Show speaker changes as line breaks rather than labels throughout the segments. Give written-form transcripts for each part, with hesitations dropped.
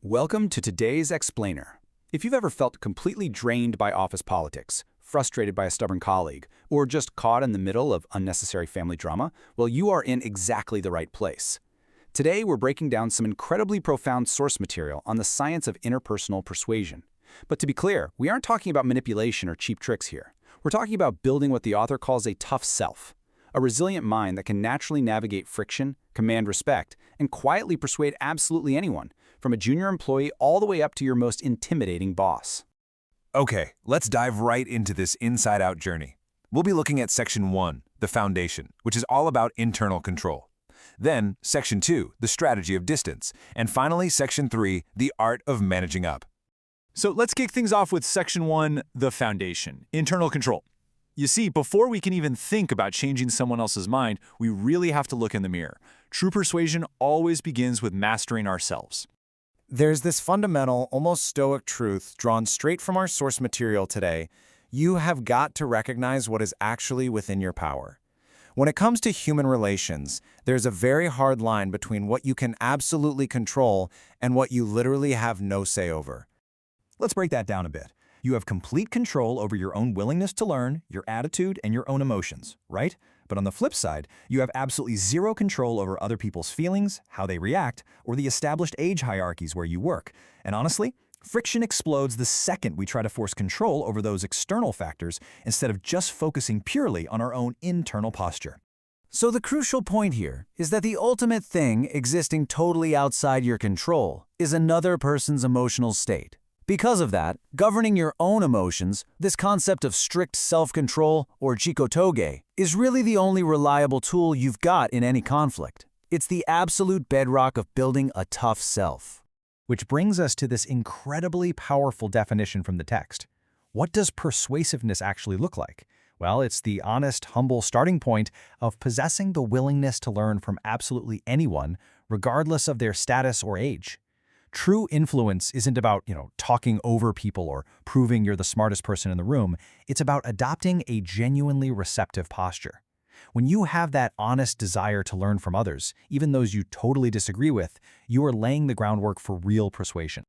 Welcome to today's Explainer. If you've ever felt completely drained by office politics, frustrated by a stubborn colleague, or just caught in the middle of unnecessary family drama, well, you are in exactly the right place. Today, we're breaking down some incredibly profound source material on the science of interpersonal persuasion. But to be clear, we aren't talking about manipulation or cheap tricks here. We're talking about building what the author calls a tough self, a resilient mind that can naturally navigate friction, command respect, and quietly persuade absolutely anyone, from a junior employee all the way up to your most intimidating boss.
Okay, let's dive right into this inside-out journey. We'll be looking at Section 1, the foundation, which is all about internal control. Then, Section 2, the strategy of distance. And finally, Section 3, the art of managing up.
So let's kick things off with Section 1, the foundation, internal control. You see, before we can even think about changing someone else's mind, we really have to look in the mirror. True persuasion always begins with mastering ourselves.
There's this fundamental, almost stoic truth drawn straight from our source material today. You have got to recognize what is actually within your power. When it comes to human relations, there's a very hard line between what you can absolutely control and what you literally have no say over.
Let's break that down a bit. You have complete control over your own willingness to learn, your attitude, and your own emotions, right? But on the flip side, you have absolutely zero control over other people's feelings, how they react, or the established age hierarchies where you work. And honestly, friction explodes the second we try to force control over those external factors instead of just focusing purely on our own internal posture.
So the crucial point here is that the ultimate thing existing totally outside your control is another person's emotional state. Because of that, governing your own emotions, this concept of strict self-control, or chikotoge, is really the only reliable tool you've got in any conflict. It's the absolute bedrock of building a tough self.
Which brings us to this incredibly powerful definition from the text. What does persuasiveness actually look like? Well, it's the honest, humble starting point of possessing the willingness to learn from absolutely anyone, regardless of their status or age. True influence isn't about, talking over people or proving you're the smartest person in the room. It's about adopting a genuinely receptive posture. When you have that honest desire to learn from others, even those you totally disagree with, you are laying the groundwork for real persuasion.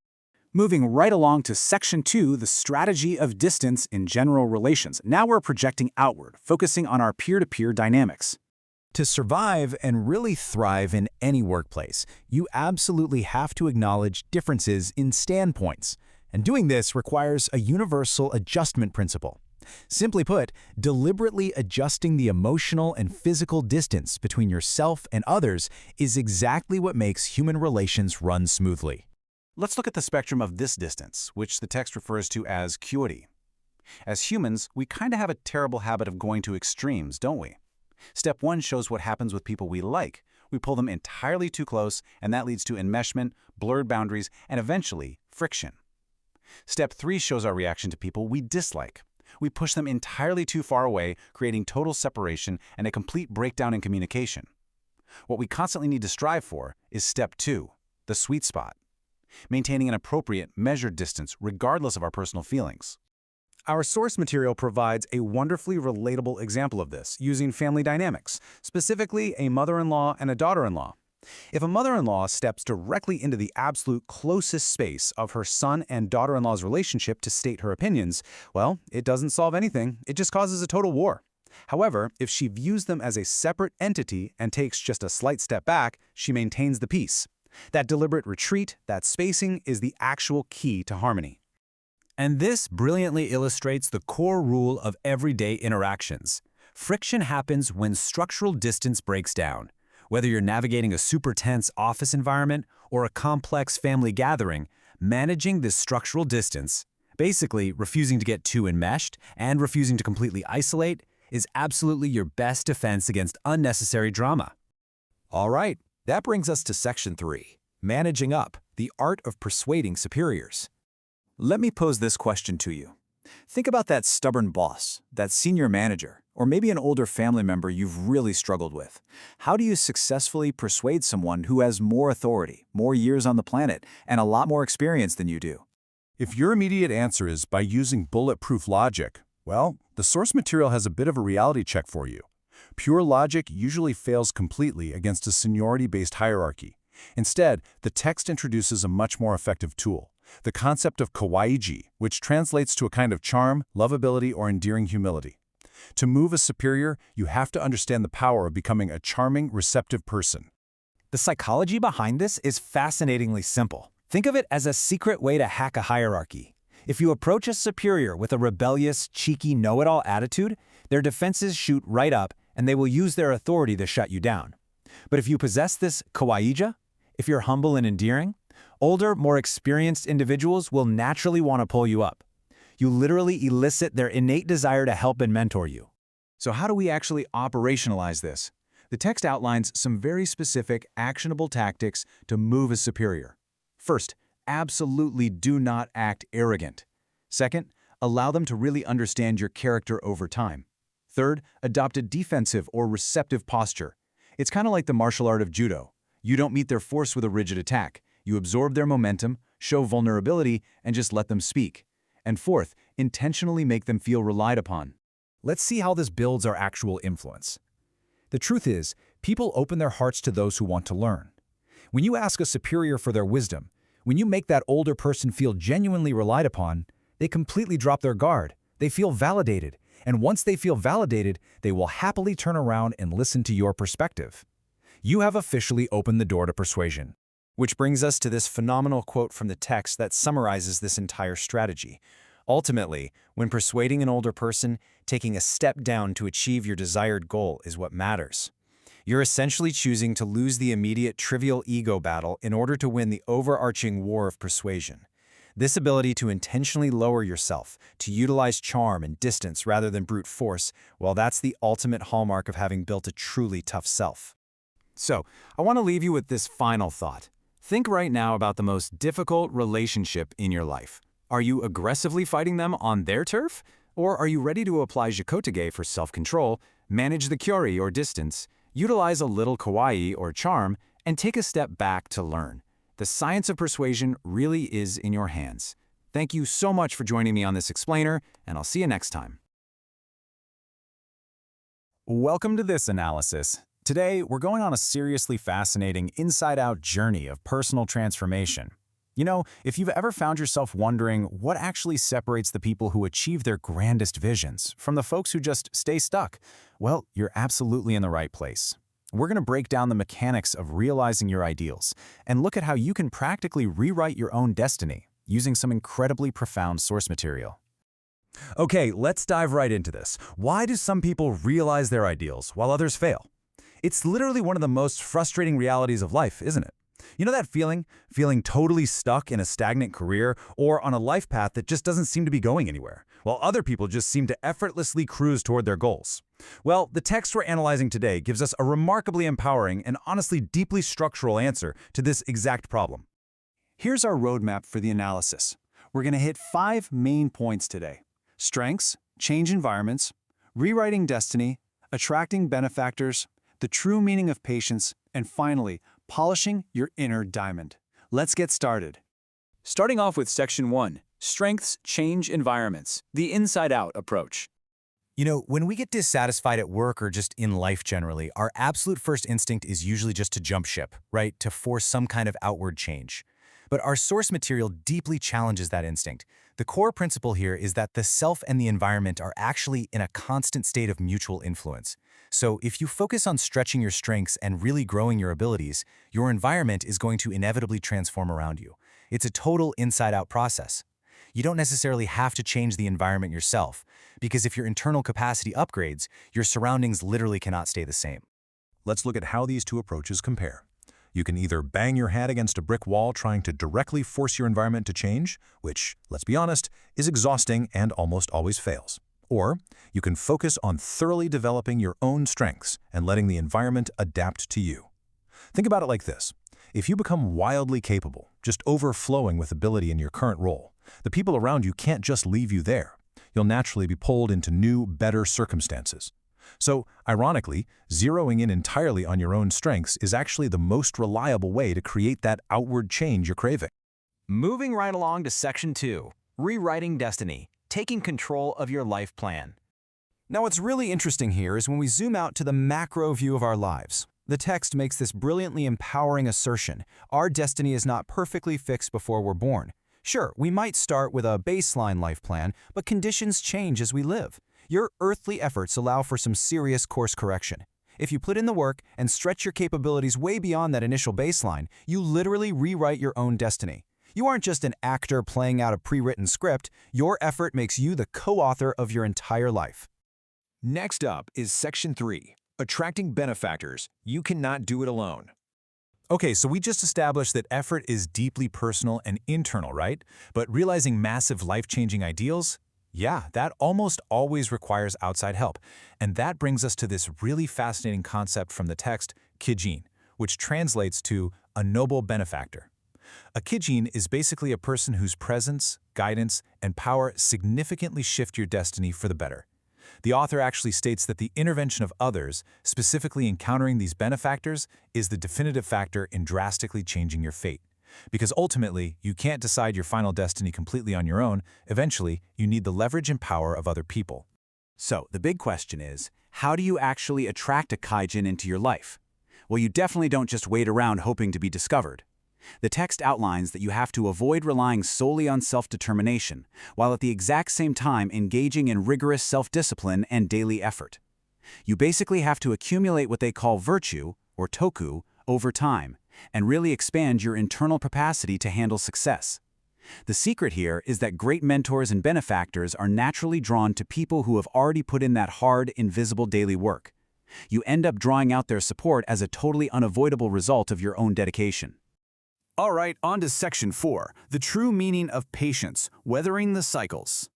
Moving right along to Section 2, the strategy of distance in general relations. Now we're projecting outward, focusing on our peer-to-peer dynamics.
To survive and really thrive in any workplace, you absolutely have to acknowledge differences in standpoints. And doing this requires a universal adjustment principle. Simply put, deliberately adjusting the emotional and physical distance between yourself and others is exactly what makes human relations run smoothly.
Let's look at the spectrum of this distance, which the text refers to as acuity. As humans, we kind of have a terrible habit of going to extremes, don't we? Step 1 shows what happens with people we like. We pull them entirely too close, and that leads to enmeshment, blurred boundaries, and eventually, friction. Step 3 shows our reaction to people we dislike. We push them entirely too far away, creating total separation and a complete breakdown in communication. What we constantly need to strive for is Step 2, the sweet spot, maintaining an appropriate, measured distance regardless of our personal feelings. Our source material provides a wonderfully relatable example of this, using family dynamics, specifically a mother-in-law and a daughter-in-law. If a mother-in-law steps directly into the absolute closest space of her son and daughter-in-law's relationship to state her opinions, well, it doesn't solve anything, it just causes a total war. However, if she views them as a separate entity and takes just a slight step back, she maintains the peace. That deliberate retreat, that spacing, is the actual key to harmony.
And this brilliantly illustrates the core rule of everyday interactions. Friction happens when structural distance breaks down. Whether you're navigating a super tense office environment or a complex family gathering, managing this structural distance, basically refusing to get too enmeshed and refusing to completely isolate, is absolutely your best defense against unnecessary drama.
All right, that brings us to Section 3, managing up, the art of persuading superiors.
Let me pose this question to you. Think about that stubborn boss, that senior manager, or maybe an older family member you've really struggled with. How do you successfully persuade someone who has more authority, more years on the planet, and a lot more experience than you do?
If your immediate answer is by using bulletproof logic, well, the source material has a bit of a reality check for you. Pure logic usually fails completely against a seniority-based hierarchy. Instead, the text introduces a much more effective tool, the concept of kawaii-ji, which translates to a kind of charm, lovability, or endearing humility. To move as superior, you have to understand the power of becoming a charming, receptive person.
The psychology behind this is fascinatingly simple. Think of it as a secret way to hack a hierarchy. If you approach a superior with a rebellious, cheeky, know-it-all attitude, their defenses shoot right up and they will use their authority to shut you down. But if you possess this kawaii-ja, if you're humble and endearing, older, more experienced individuals will naturally want to pull you up. You literally elicit their innate desire to help and mentor you.
So how do we actually operationalize this? The text outlines some very specific, actionable tactics to move as superior. First, absolutely do not act arrogant. Second, allow them to really understand your character over time. Third, adopt a defensive or receptive posture. It's kind of like the martial art of judo. You don't meet their force with a rigid attack. You absorb their momentum, show vulnerability, and just let them speak. And fourth, intentionally make them feel relied upon.
Let's see how this builds our actual influence. The truth is, people open their hearts to those who want to learn. When you ask a superior for their wisdom, when you make that older person feel genuinely relied upon, they completely drop their guard. They feel validated. And once they feel validated, they will happily turn around and listen to your perspective. You have officially opened the door to persuasion.
Which brings us to this phenomenal quote from the text that summarizes this entire strategy. Ultimately, when persuading an older person, taking a step down to achieve your desired goal is what matters. You're essentially choosing to lose the immediate trivial ego battle in order to win the overarching war of persuasion. This ability to intentionally lower yourself, to utilize charm and distance rather than brute force, well, that's the ultimate hallmark of having built a truly tough self. So, I want to leave you with this final thought. Think right now about the most difficult relationship in your life. Are you aggressively fighting them on their turf? Or are you ready to apply jikotage for self-control, manage the kyori or distance, utilize a little kawaii or charm, and take a step back to learn? The science of persuasion really is in your hands. Thank you so much for joining me on this explainer, and I'll see you next time. Welcome to this analysis. Today, we're going on a seriously fascinating inside-out journey of personal transformation. You know, if you've ever found yourself wondering what actually separates the people who achieve their grandest visions from the folks who just stay stuck, well, you're absolutely in the right place. We're going to break down the mechanics of realizing your ideals and look at how you can practically rewrite your own destiny using some incredibly profound source material.
Okay, let's dive right into this. Why do some people realize their ideals while others fail? It's literally one of the most frustrating realities of life, isn't it? You know that feeling? Feeling totally stuck in a stagnant career or on a life path that just doesn't seem to be going anywhere, while other people just seem to effortlessly cruise toward their goals. Well, the text we're analyzing today gives us a remarkably empowering and honestly deeply structural answer to this exact problem.
Here's our roadmap for the analysis. We're going to hit 5 main points today: strengths, change environments, rewriting destiny, attracting benefactors, the true meaning of patience, and finally, polishing your inner diamond. Let's get started. Starting off with Section 1, Strengths, Change Environments, the inside-out approach.
You know, when we get dissatisfied at work or just in life generally, our absolute first instinct is usually just to jump ship, right? To force some kind of outward change. But our source material deeply challenges that instinct. The core principle here is that the self and the environment are actually in a constant state of mutual influence. So if you focus on stretching your strengths and really growing your abilities, your environment is going to inevitably transform around you. It's a total inside-out process. You don't necessarily have to change the environment yourself, because if your internal capacity upgrades, your surroundings literally cannot stay the same.
Let's look at how these two approaches compare. You can either bang your head against a brick wall trying to directly force your environment to change, which, let's be honest, is exhausting and almost always fails. Or you can focus on thoroughly developing your own strengths and letting the environment adapt to you. Think about it like this. If you become wildly capable, just overflowing with ability in your current role, the people around you can't just leave you there. You'll naturally be pulled into new, better circumstances. So, ironically, zeroing in entirely on your own strengths is actually the most reliable way to create that outward change you're craving.
Moving right along to Section 2, Rewriting Destiny, Taking Control of Your Life Plan. Now, what's really interesting here is when we zoom out to the macro view of our lives.
The text makes this brilliantly empowering assertion. Our destiny is not perfectly fixed before we're born. Sure, we might start with a baseline life plan, but conditions change as we live. Your earthly efforts allow for some serious course correction. If you put in the work and stretch your capabilities way beyond that initial baseline, you literally rewrite your own destiny. You aren't just an actor playing out a pre-written script, your effort makes you the co-author of your entire life.
Next up is Section 3, Attracting Benefactors. You cannot do it alone.
Okay, so we just established that effort is deeply personal and internal, right? But realizing massive life-changing ideals? Yeah, that almost always requires outside help. And that brings us to this really fascinating concept from the text, kijin, which translates to a noble benefactor. A kijin is basically a person whose presence, guidance, and power significantly shift your destiny for the better. The author actually states that the intervention of others, specifically encountering these benefactors, is the definitive factor in drastically changing your fate. Because ultimately, you can't decide your final destiny completely on your own. Eventually, you need the leverage and power of other people.
So, the big question is, how do you actually attract a kaijin into your life? Well, you definitely don't just wait around hoping to be discovered. The text outlines that you have to avoid relying solely on self-determination, while at the exact same time engaging in rigorous self-discipline and daily effort. You basically have to accumulate what they call virtue, or toku, over time, and really expand your internal capacity to handle success. The secret here is that great mentors and benefactors are naturally drawn to people who have already put in that hard, invisible daily work. You end up drawing out their support as a totally unavoidable result of your own dedication.
All right, on to Section 4, the true meaning of patience, weathering the cycles.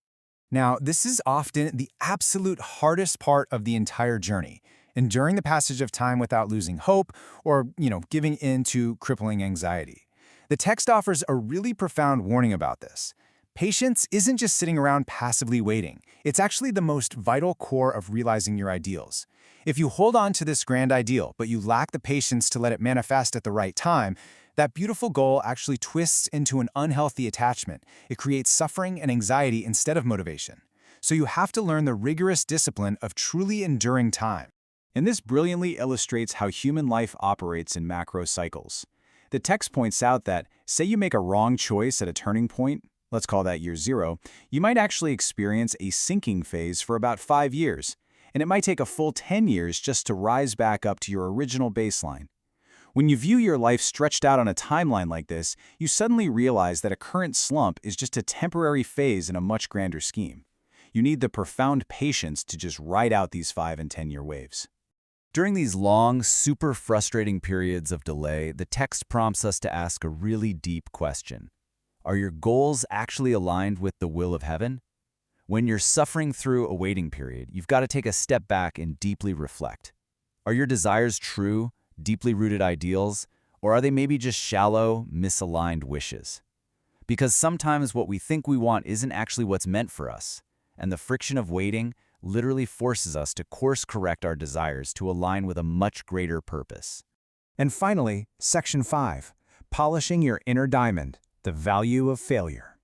Now, this is often the absolute hardest part of the entire journey, enduring the passage of time without losing hope or, giving in to crippling anxiety. The text offers a really profound warning about this. Patience isn't just sitting around passively waiting. It's actually the most vital core of realizing your ideals. If you hold on to this grand ideal, but you lack the patience to let it manifest at the right time, that beautiful goal actually twists into an unhealthy attachment. It creates suffering and anxiety instead of motivation. So you have to learn the rigorous discipline of truly enduring time.
And this brilliantly illustrates how human life operates in macro cycles. The text points out that, say you make a wrong choice at a turning point, let's call that year 0, you might actually experience a sinking phase for about 5 years, and it might take a full 10 years just to rise back up to your original baseline. When you view your life stretched out on a timeline like this, you suddenly realize that a current slump is just a temporary phase in a much grander scheme. You need the profound patience to just ride out these 5- and 10-year waves.
During these long, super frustrating periods of delay, the text prompts us to ask a really deep question. Are your goals actually aligned with the will of heaven? When you're suffering through a waiting period, you've got to take a step back and deeply reflect. Are your desires true, deeply rooted ideals, or are they maybe just shallow, misaligned wishes? Because sometimes what we think we want isn't actually what's meant for us, and the friction of waiting literally forces us to course-correct our desires to align with a much greater purpose.
And finally, Section 5, Polishing Your Inner Diamond, the Value of Failure.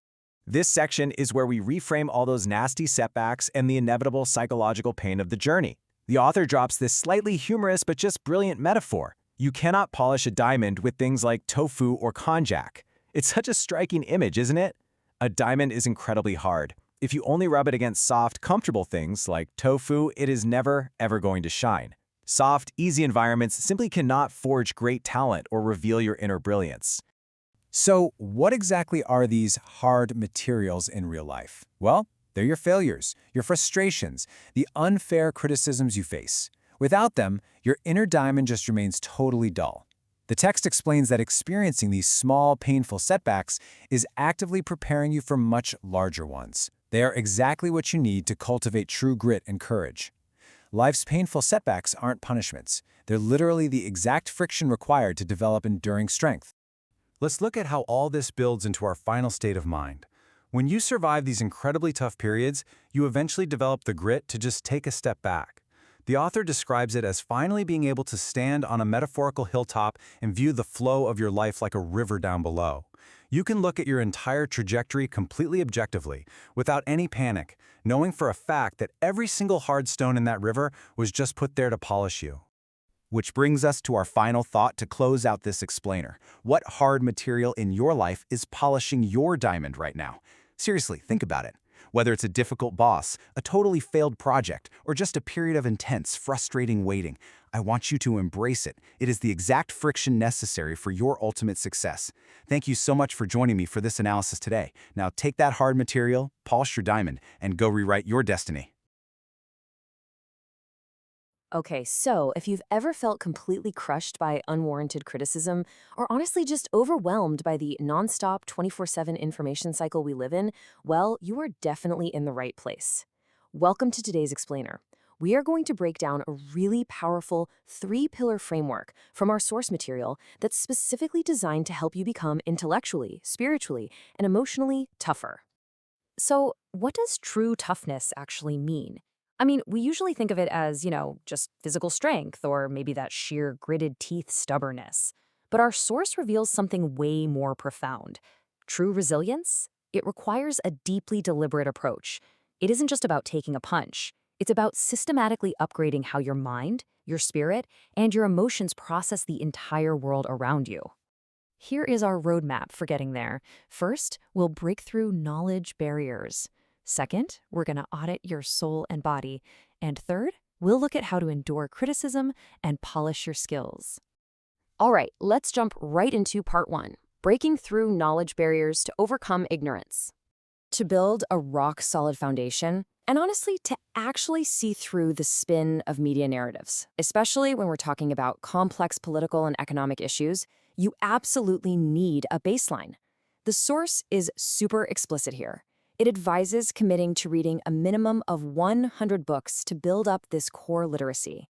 This section is where we reframe all those nasty setbacks and the inevitable psychological pain of the journey. The author drops this slightly humorous but just brilliant metaphor. You cannot polish a diamond with things like tofu or konjac. It's such a striking image, isn't it? A diamond is incredibly hard. If you only rub it against soft, comfortable things like tofu, it is never, ever going to shine. Soft, easy environments simply cannot forge great talent or reveal your inner brilliance. So, what exactly are these hard materials in real life? Well, they're your failures, your frustrations, the unfair criticisms you face. Without them, your inner diamond just remains totally dull. The text explains that experiencing these small, painful setbacks is actively preparing you for much larger ones. They are exactly what you need to cultivate true grit and courage. Life's painful setbacks aren't punishments. They're literally the exact friction required to develop enduring strength. Let's look at how all this builds into our final state of mind. When you survive these incredibly tough periods, you eventually develop the grit to just take a step back. The author describes it as finally being able to stand on a metaphorical hilltop and view the flow of your life like a river down below. You can look at your entire trajectory completely objectively, without any panic, knowing for a fact that every single hard stone in that river was just put there to polish you.
Which brings us to our final thought to close out this explainer. What hard material in your life is polishing your diamond right now? Seriously, think about it. Whether it's a difficult boss, a totally failed project, or just a period of intense, frustrating waiting, I want you to embrace it. It is the exact friction necessary for your ultimate success. Thank you so much for joining me for this analysis today. Now take that hard material, polish your diamond, and go rewrite your destiny.
Okay, so if you've ever felt completely crushed by unwarranted criticism, or honestly just overwhelmed by the nonstop 24/7 information cycle we live in, well, you are definitely in the right place. Welcome to today's explainer. We are going to break down a really powerful 3-pillar framework from our source material that's specifically designed to help you become intellectually, spiritually, and emotionally tougher. So, what does true toughness actually mean? I mean, we usually think of it as, just physical strength or maybe that sheer gritted teeth stubbornness. But our source reveals something way more profound. True resilience? It requires a deeply deliberate approach. It isn't just about taking a punch. It's about systematically upgrading how your mind, your spirit, and your emotions process the entire world around you. Here is our roadmap for getting there. First, we'll break through knowledge barriers. Second, we're going to audit your soul and body. And third, we'll look at how to endure criticism and polish your skills. All right, let's jump right into part 1, breaking through knowledge barriers to overcome ignorance. To build a rock-solid foundation, and honestly, to actually see through the spin of media narratives, especially when we're talking about complex political and economic issues, you absolutely need a baseline. The source is super explicit here. It advises committing to reading a minimum of 100 books to build up this core literacy.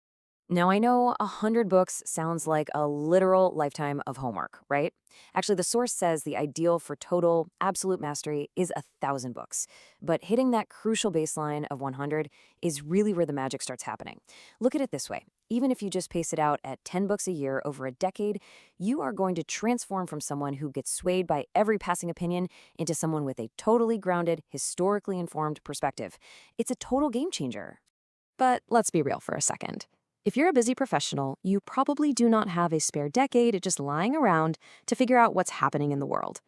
Now, I know 100 books sounds like a literal lifetime of homework, right? Actually, the source says the ideal for total, absolute mastery is 1,000 books. But hitting that crucial baseline of 100 is really where the magic starts happening. Look at it this way. Even if you just pace it out at 10 books a year over a decade, you are going to transform from someone who gets swayed by every passing opinion into someone with a totally grounded, historically informed perspective. It's a total game changer. But let's be real for a second. If you're a busy professional, you probably do not have a spare decade just lying around to figure out what's happening in the world.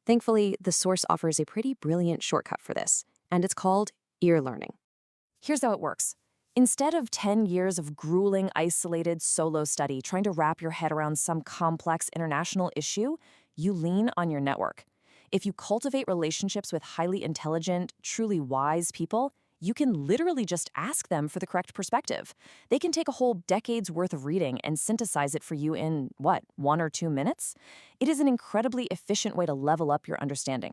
Thankfully, the source offers a pretty brilliant shortcut for this, and it's called ear learning. Here's how it works. Instead of 10 years of grueling, isolated solo study trying to wrap your head around some complex international issue, you lean on your network. If you cultivate relationships with highly intelligent, truly wise people, you can literally just ask them for the correct perspective. They can take a whole decade's worth of reading and synthesize it for you in, 1 or 2 minutes? It is an incredibly efficient way to level up your understanding.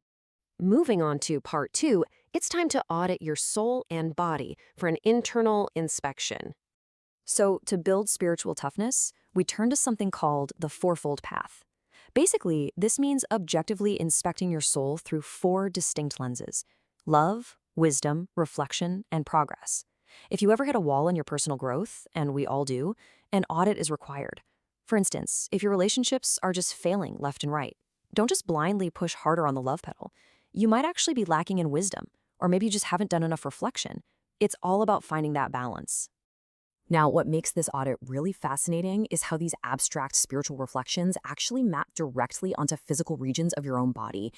Moving on to part 2, it's time to audit your soul and body for an internal inspection. So, to build spiritual toughness, we turn to something called the fourfold path. Basically, this means objectively inspecting your soul through 4 distinct lenses: love, wisdom, reflection, and progress. If you ever hit a wall in your personal growth, and we all do, an audit is required. For instance, if your relationships are just failing left and right, don't just blindly push harder on the love pedal. You might actually be lacking in wisdom, or maybe you just haven't done enough reflection. It's all about finding that balance. Now, what makes this audit really fascinating is how these abstract spiritual reflections actually map directly onto physical regions of your own body.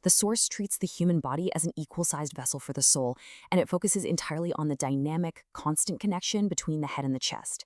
The source treats the human body as an equal-sized vessel for the soul, and it focuses entirely on the dynamic, constant connection between the head and the chest.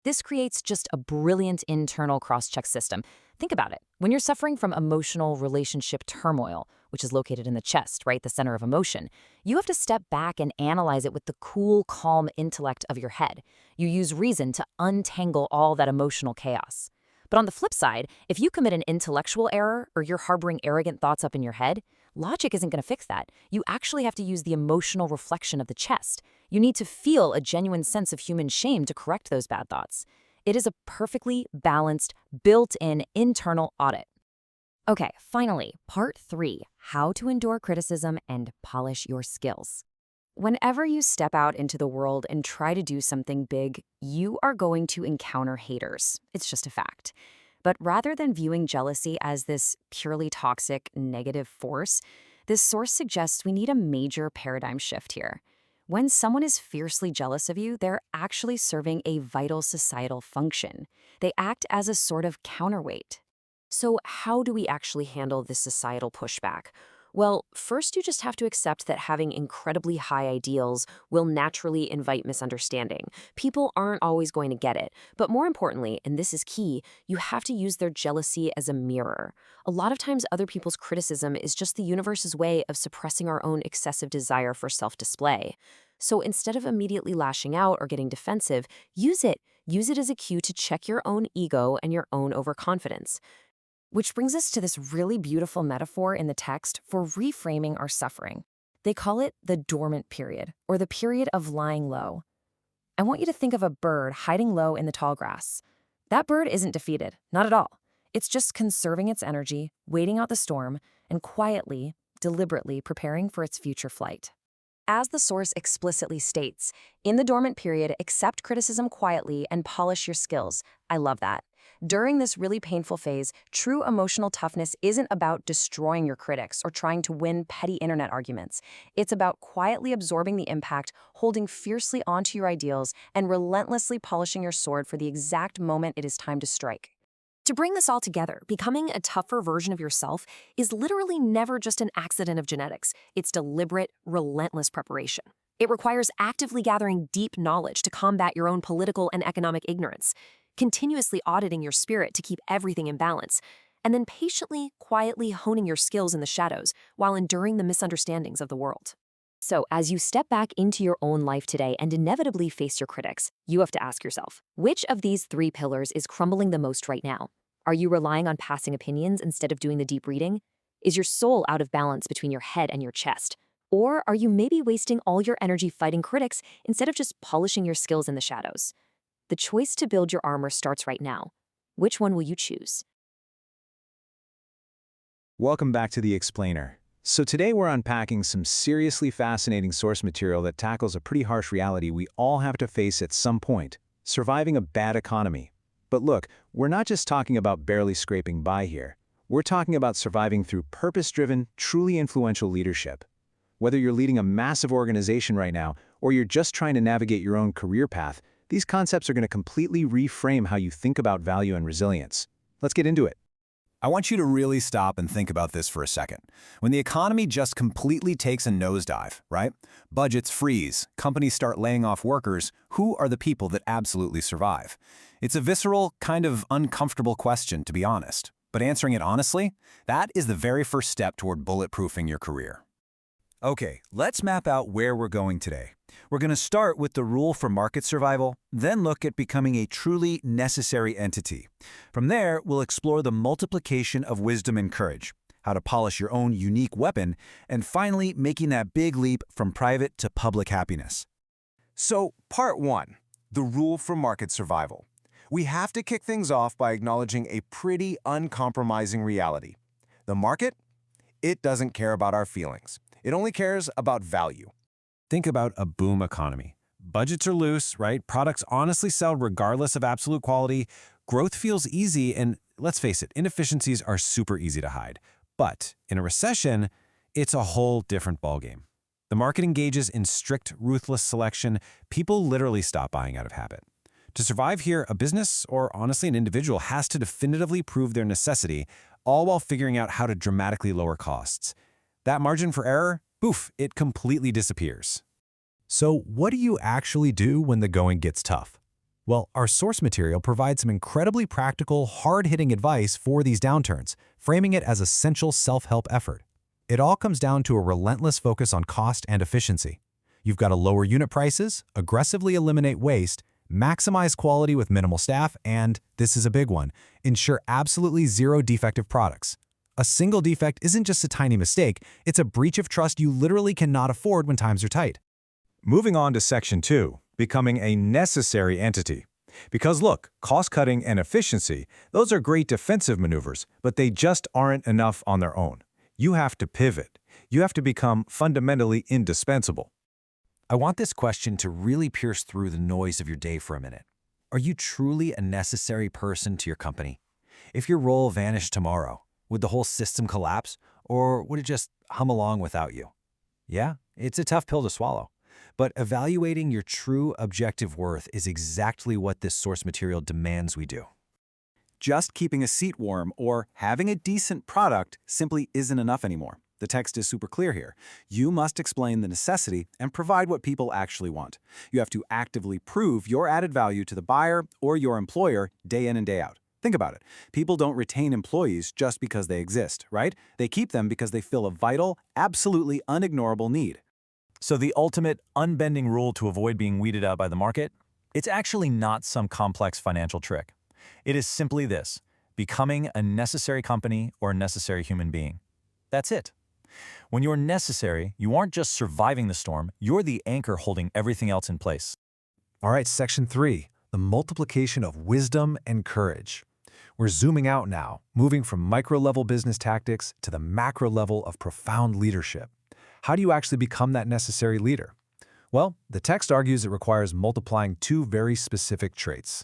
This creates just a brilliant internal cross-check system. Think about it. When you're suffering from emotional relationship turmoil, which is located in the chest, right, the center of emotion, you have to step back and analyze it with the cool, calm intellect of your head. You use reason to untangle all that emotional chaos. But on the flip side, if you commit an intellectual error or you're harboring arrogant thoughts up in your head, logic isn't going to fix that. You actually have to use the emotional reflection of the chest. You need to feel a genuine sense of human shame to correct those bad thoughts. It is a perfectly balanced, built-in internal audit. Okay, finally, part 3, how to endure criticism and polish your skills. Whenever you step out into the world and try to do something big, you are going to encounter haters. It's just a fact. But rather than viewing jealousy as this purely toxic, negative force, this source suggests we need a major paradigm shift here. When someone is fiercely jealous of you, they're actually serving a vital societal function. They act as a sort of counterweight. So, how do we actually handle this societal pushback? Well, first, you just have to accept that having incredibly high ideals will naturally invite misunderstanding. People aren't always going to get it. But more importantly, and this is key, you have to use their jealousy as a mirror. A lot of times, other people's criticism is just the universe's way of suppressing our own excessive desire for self-display. So instead of immediately lashing out or getting defensive, use it. Use it as a cue to check your own ego and your own overconfidence. Which brings us to this really beautiful metaphor in the text for reframing our suffering. They call it the dormant period, or the period of lying low. I want you to think of a bird hiding low in the tall grass. That bird isn't defeated, not at all. It's just conserving its energy, waiting out the storm, and quietly, deliberately preparing for its future flight. As the source explicitly states, in the dormant period, accept criticism quietly and polish your skills. I love that. During this really painful phase, true emotional toughness isn't about destroying your critics or trying to win petty internet arguments. It's about quietly absorbing the impact, holding fiercely onto your ideals, and relentlessly polishing your sword for the exact moment it is time to strike. To bring this all together, becoming a tougher version of yourself is literally never just an accident of genetics. It's deliberate, relentless preparation. It requires actively gathering deep knowledge to combat your own political and economic ignorance, continuously auditing your spirit to keep everything in balance, and then patiently, quietly honing your skills in the shadows while enduring the misunderstandings of the world. So, as you step back into your own life today and inevitably face your critics, you have to ask yourself, which of these three pillars is crumbling the most right now? Are you relying on passing opinions instead of doing the deep reading? Is your soul out of balance between your head and your chest? Or are you maybe wasting all your energy fighting critics instead of just polishing your skills in the shadows? The choice to build your armor starts right now. Which one will you choose?
Welcome back to The Explainer. So today we're unpacking some seriously fascinating source material that tackles a pretty harsh reality we all have to face at some point: surviving a bad economy. But look, we're not just talking about barely scraping by here. We're talking about surviving through purpose-driven, truly influential leadership. Whether you're leading a massive organization right now, or you're just trying to navigate your own career path, these concepts are going to completely reframe how you think about value and resilience. Let's get into it.
I want you to really stop and think about this for a second. When the economy just completely takes a nosedive, right? Budgets freeze, companies start laying off workers, who are the people that absolutely survive? It's a visceral, kind of uncomfortable question, to be honest. But answering it honestly, that is the very first step toward bulletproofing your career. Okay, let's map out where we're going today. We're going to start with the rule for market survival, then look at becoming a truly necessary entity. From there, we'll explore the multiplication of wisdom and courage, how to polish your own unique weapon, and finally making that big leap from private to public happiness. So, part 1, the rule for market survival. We have to kick things off by acknowledging a pretty uncompromising reality. The market? It doesn't care about our feelings. It only cares about value. Think about a boom economy. Budgets are loose, right? Products honestly sell regardless of absolute quality. Growth feels easy, and let's face it, inefficiencies are super easy to hide. But in a recession, it's a whole different ballgame. The market engages in strict, ruthless selection. People literally stop buying out of habit. To survive here, a business, or honestly an individual, has to definitively prove their necessity, all while figuring out how to dramatically lower costs. That margin for error, poof, it completely disappears.
So what do you actually do when the going gets tough? Well, our source material provides some incredibly practical, hard-hitting advice for these downturns, framing it as essential self-help effort. It all comes down to a relentless focus on cost and efficiency. You've got to lower unit prices, aggressively eliminate waste, maximize quality with minimal staff, and, this is a big one, ensure absolutely zero defective products. A single defect isn't just a tiny mistake, it's a breach of trust you literally cannot afford when times are tight.
Moving on to Section 2, becoming a necessary entity. Because look, cost-cutting and efficiency, those are great defensive maneuvers, but they just aren't enough on their own. You have to pivot. You have to become fundamentally indispensable.
I want this question to really pierce through the noise of your day for a minute. Are you truly a necessary person to your company? If your role vanished tomorrow, would the whole system collapse, or would it just hum along without you? Yeah, it's a tough pill to swallow.
But evaluating your true objective worth is exactly what this source material demands we do.
Just keeping a seat warm or having a decent product simply isn't enough anymore. The text is super clear here. You must explain the necessity and provide what people actually want. You have to actively prove your added value to the buyer or your employer day in and day out. Think about it. People don't retain employees just because they exist, right? They keep them because they fill a vital, absolutely unignorable need.
So the ultimate unbending rule to avoid being weeded out by the market? It's actually not some complex financial trick. It is simply this: becoming a necessary company or a necessary human being. That's it. When you're necessary, you aren't just surviving the storm, you're the anchor holding everything else in place.
All right, Section 3, the multiplication of wisdom and courage. We're zooming out now, moving from micro-level business tactics to the macro level of profound leadership. How do you actually become that necessary leader? Well, the text argues it requires multiplying two very specific traits.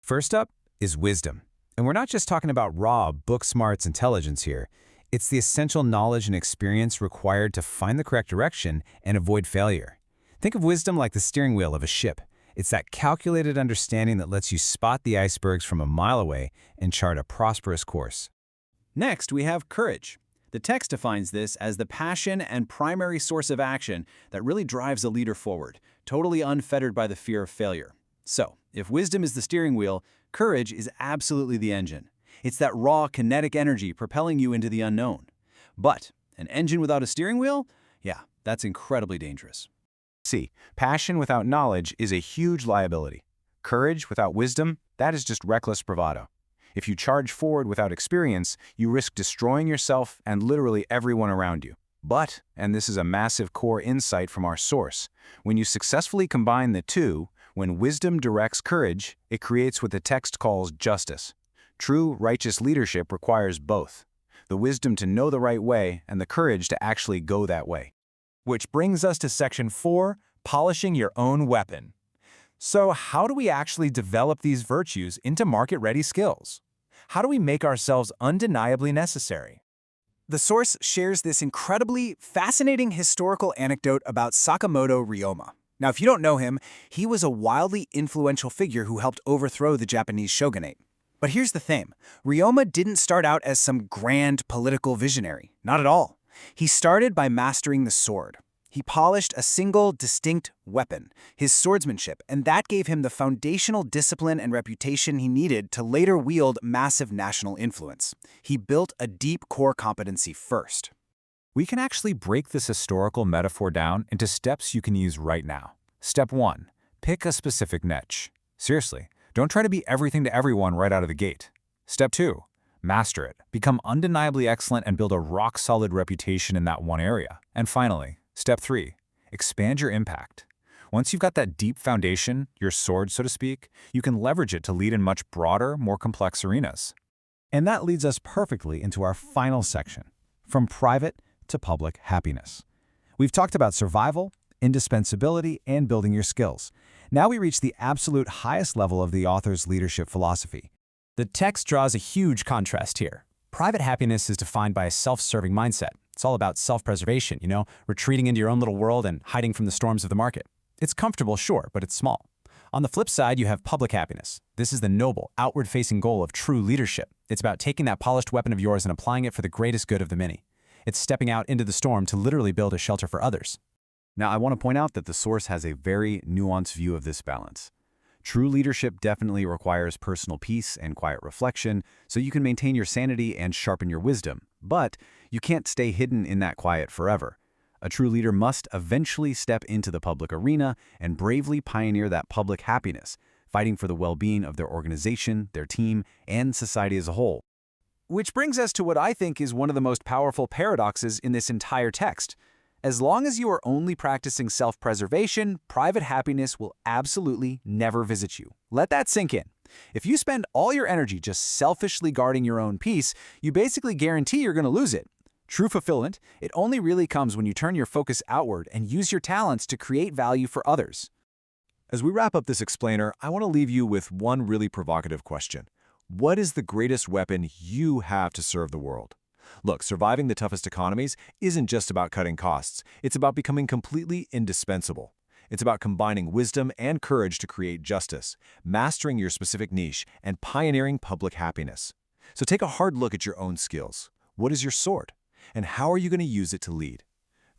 First up is wisdom. And we're not just talking about raw, book-smarts intelligence here. It's the essential knowledge and experience required to find the correct direction and avoid failure. Think of wisdom like the steering wheel of a ship. It's that calculated understanding that lets you spot the icebergs from a mile away and chart a prosperous course.
Next, we have courage. The text defines this as the passion and primary source of action that really drives a leader forward, totally unfettered by the fear of failure. So, if wisdom is the steering wheel, courage is absolutely the engine. It's that raw, kinetic energy propelling you into the unknown. But an engine without a steering wheel? Yeah, that's incredibly dangerous.
See, passion without knowledge is a huge liability. Courage without wisdom, that is just reckless bravado. If you charge forward without experience, you risk destroying yourself and literally everyone around you. But, and this is a massive core insight from our source, when you successfully combine the two, when wisdom directs courage, it creates what the text calls justice. True, righteous leadership requires both: the wisdom to know the right way and the courage to actually go that way.
Which brings us to Section 4, polishing your own weapon. So how do we actually develop these virtues into market-ready skills? How do we make ourselves undeniably necessary?
The source shares this incredibly fascinating historical anecdote about Sakamoto Ryoma. Now, if you don't know him, he was a wildly influential figure who helped overthrow the Japanese shogunate. But here's the thing. Ryoma didn't start out as some grand political visionary. Not at all. He started by mastering the sword. He polished a single, distinct weapon, his swordsmanship, and that gave him the foundational discipline and reputation he needed to later wield massive national influence. He built a deep core competency first.
We can actually break this historical metaphor down into steps you can use right now. Step 1. Pick a specific niche. Seriously, don't try to be everything to everyone right out of the gate. Step 2. Master it. Become undeniably excellent and build a rock-solid reputation in that one area. And finally, Step 3. Expand your impact. Once you've got that deep foundation, your sword, so to speak, you can leverage it to lead in much broader, more complex arenas.
And that leads us perfectly into our final section, from private to public happiness. We've talked about survival, indispensability, and building your skills. Now we reach the absolute highest level of the author's leadership philosophy.
The text draws a huge contrast here. Private happiness is defined by a self-serving mindset. It's all about self-preservation, retreating into your own little world and hiding from the storms of the market. It's comfortable, sure, but it's small. On the flip side, you have public happiness. This is the noble, outward-facing goal of true leadership. It's about taking that polished weapon of yours and applying it for the greatest good of the many. It's stepping out into the storm to literally build a shelter for others.
Now, I want to point out that the source has a very nuanced view of this balance. True leadership definitely requires personal peace and quiet reflection, so you can maintain your sanity and sharpen your wisdom. But you can't stay hidden in that quiet forever. A true leader must eventually step into the public arena and bravely pioneer that public happiness, fighting for the well-being of their organization, their team, and society as a whole.
Which brings us to what I think is one of the most powerful paradoxes in this entire text. As long as you are only practicing self-preservation, private happiness will absolutely never visit you. Let that sink in. If you spend all your energy just selfishly guarding your own peace, you basically guarantee you're going to lose it. True fulfillment, it only really comes when you turn your focus outward and use your talents to create value for others.
As we wrap up this explainer, I want to leave you with one really provocative question. What is the greatest weapon you have to serve the world? Look, surviving the toughest economies isn't just about cutting costs. It's about becoming completely indispensable. It's about combining wisdom and courage to create justice, mastering your specific niche, and pioneering public happiness. So take a hard look at your own skills. What is your sword? And how are you going to use it to lead?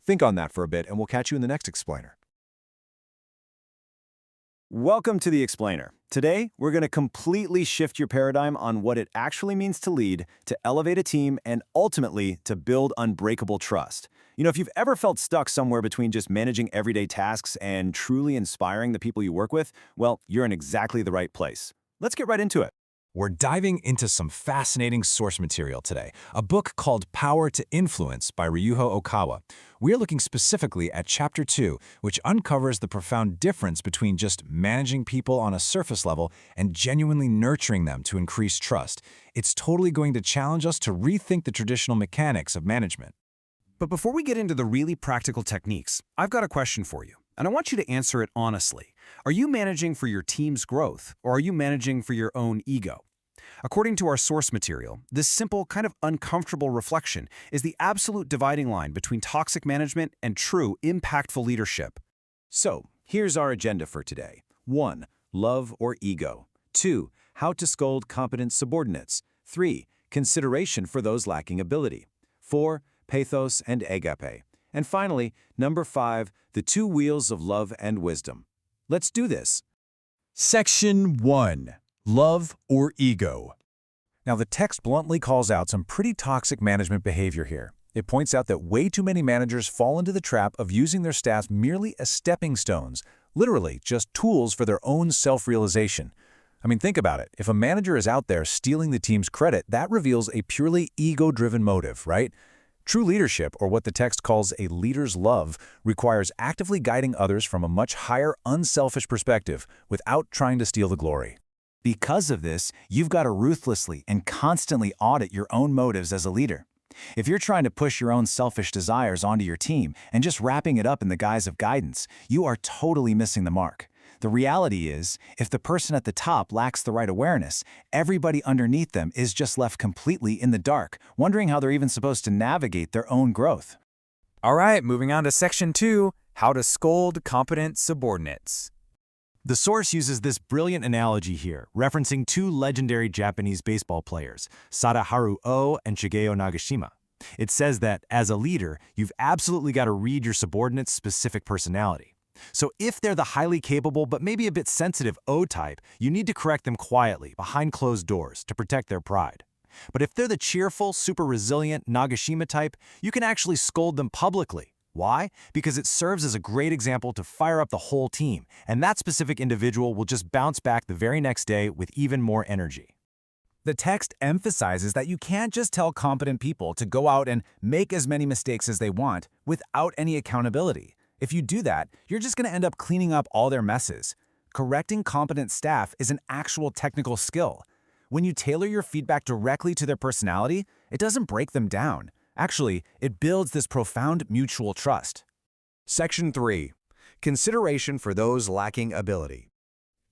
Think on that for a bit, and we'll catch you in the next explainer.
Welcome to The Explainer. Today, we're going to completely shift your paradigm on what it actually means to lead, to elevate a team, and ultimately to build unbreakable trust. If you've ever felt stuck somewhere between just managing everyday tasks and truly inspiring the people you work with, well, you're in exactly the right place. Let's get right into it.
We're diving into some fascinating source material today, a book called Power to Influence by Ryuho Okawa. We're looking specifically at Chapter 2, which uncovers the profound difference between just managing people on a surface level and genuinely nurturing them to increase trust. It's totally going to challenge us to rethink the traditional mechanics of management.
But before we get into the really practical techniques, I've got a question for you, and I want you to answer it honestly. Are you managing for your team's growth, or are you managing for your own ego? According to our source material, this simple, kind of uncomfortable reflection is the absolute dividing line between toxic management and true, impactful leadership.
So, here's our agenda for today. 1. Love or ego. 2. How to scold competent subordinates. 3. Consideration for those lacking ability. 4. Pathos and agape. And finally, number 5, the 2 wheels of love and wisdom. Let's do this.
Section 1. Love or ego. Now, the text bluntly calls out some pretty toxic management behavior here. It points out that way too many managers fall into the trap of using their staff merely as stepping stones, literally just tools for their own self-realization. I mean, think about it. If a manager is out there stealing the team's credit, that reveals a purely ego-driven motive, right? True leadership, or what the text calls a leader's love, requires actively guiding others from a much higher, unselfish perspective without trying to steal the glory.
Because of this, you've got to ruthlessly and constantly audit your own motives as a leader. If you're trying to push your own selfish desires onto your team and just wrapping it up in the guise of guidance, you are totally missing the mark. The reality is, if the person at the top lacks the right awareness, everybody underneath them is just left completely in the dark, wondering how they're even supposed to navigate their own growth.
All right, moving on to Section 2, How to Scold Competent Subordinates.
The source uses this brilliant analogy here, referencing 2 legendary Japanese baseball players, Sadaharu Oh and Shigeo Nagashima. It says that, as a leader, you've absolutely got to read your subordinate's specific personality. So if they're the highly capable but maybe a bit sensitive O type, you need to correct them quietly, behind closed doors, to protect their pride. But if they're the cheerful, super resilient Nagashima type, you can actually scold them publicly. Why? Because it serves as a great example to fire up the whole team, and that specific individual will just bounce back the very next day with even more energy.
The text emphasizes that you can't just tell competent people to go out and make as many mistakes as they want without any accountability. If you do that, you're just going to end up cleaning up all their messes. Correcting competent staff is an actual technical skill. When you tailor your feedback directly to their personality, it doesn't break them down. Actually, it builds this profound mutual trust.
Section 3. Consideration for those lacking ability.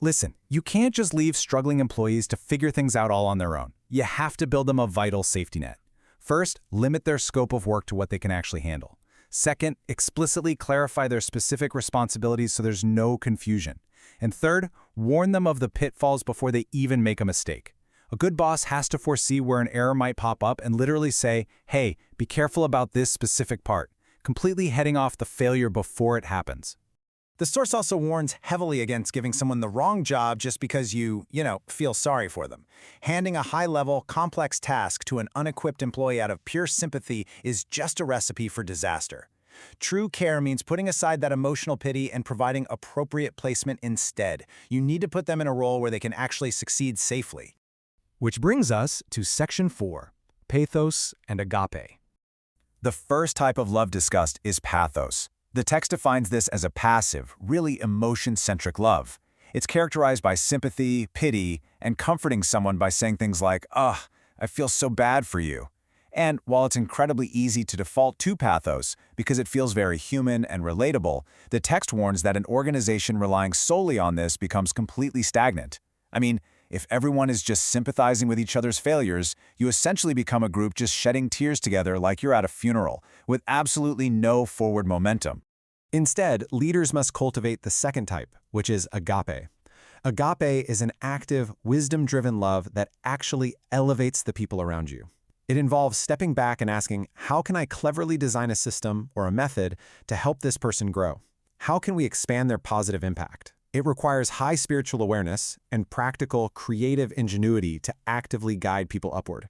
Listen, you can't just leave struggling employees to figure things out all on their own. You have to build them a vital safety net. First, limit their scope of work to what they can actually handle. Second, explicitly clarify their specific responsibilities so there's no confusion. And third, warn them of the pitfalls before they even make a mistake. A good boss has to foresee where an error might pop up and literally say, hey, be careful about this specific part, completely heading off the failure before it happens.
The source also warns heavily against giving someone the wrong job just because you feel sorry for them. Handing a high-level, complex task to an unequipped employee out of pure sympathy is just a recipe for disaster. True care means putting aside that emotional pity and providing appropriate placement instead. You need to put them in a role where they can actually succeed safely.
Which brings us to Section 4, Pathos and Agape.
The first type of love discussed is pathos. The text defines this as a passive, really emotion-centric love. It's characterized by sympathy, pity, and comforting someone by saying things like, "Ugh, I feel so bad for you." And while it's incredibly easy to default to pathos because it feels very human and relatable, the text warns that an organization relying solely on this becomes completely stagnant. I mean, if everyone is just sympathizing with each other's failures, you essentially become a group just shedding tears together like you're at a funeral, with absolutely no forward momentum. Instead, leaders must cultivate the second type, which is agape. Agape is an active, wisdom-driven love that actually elevates the people around you. It involves stepping back and asking, how can I cleverly design a system or a method to help this person grow? How can we expand their positive impact? It requires high spiritual awareness and practical, creative ingenuity to actively guide people upward.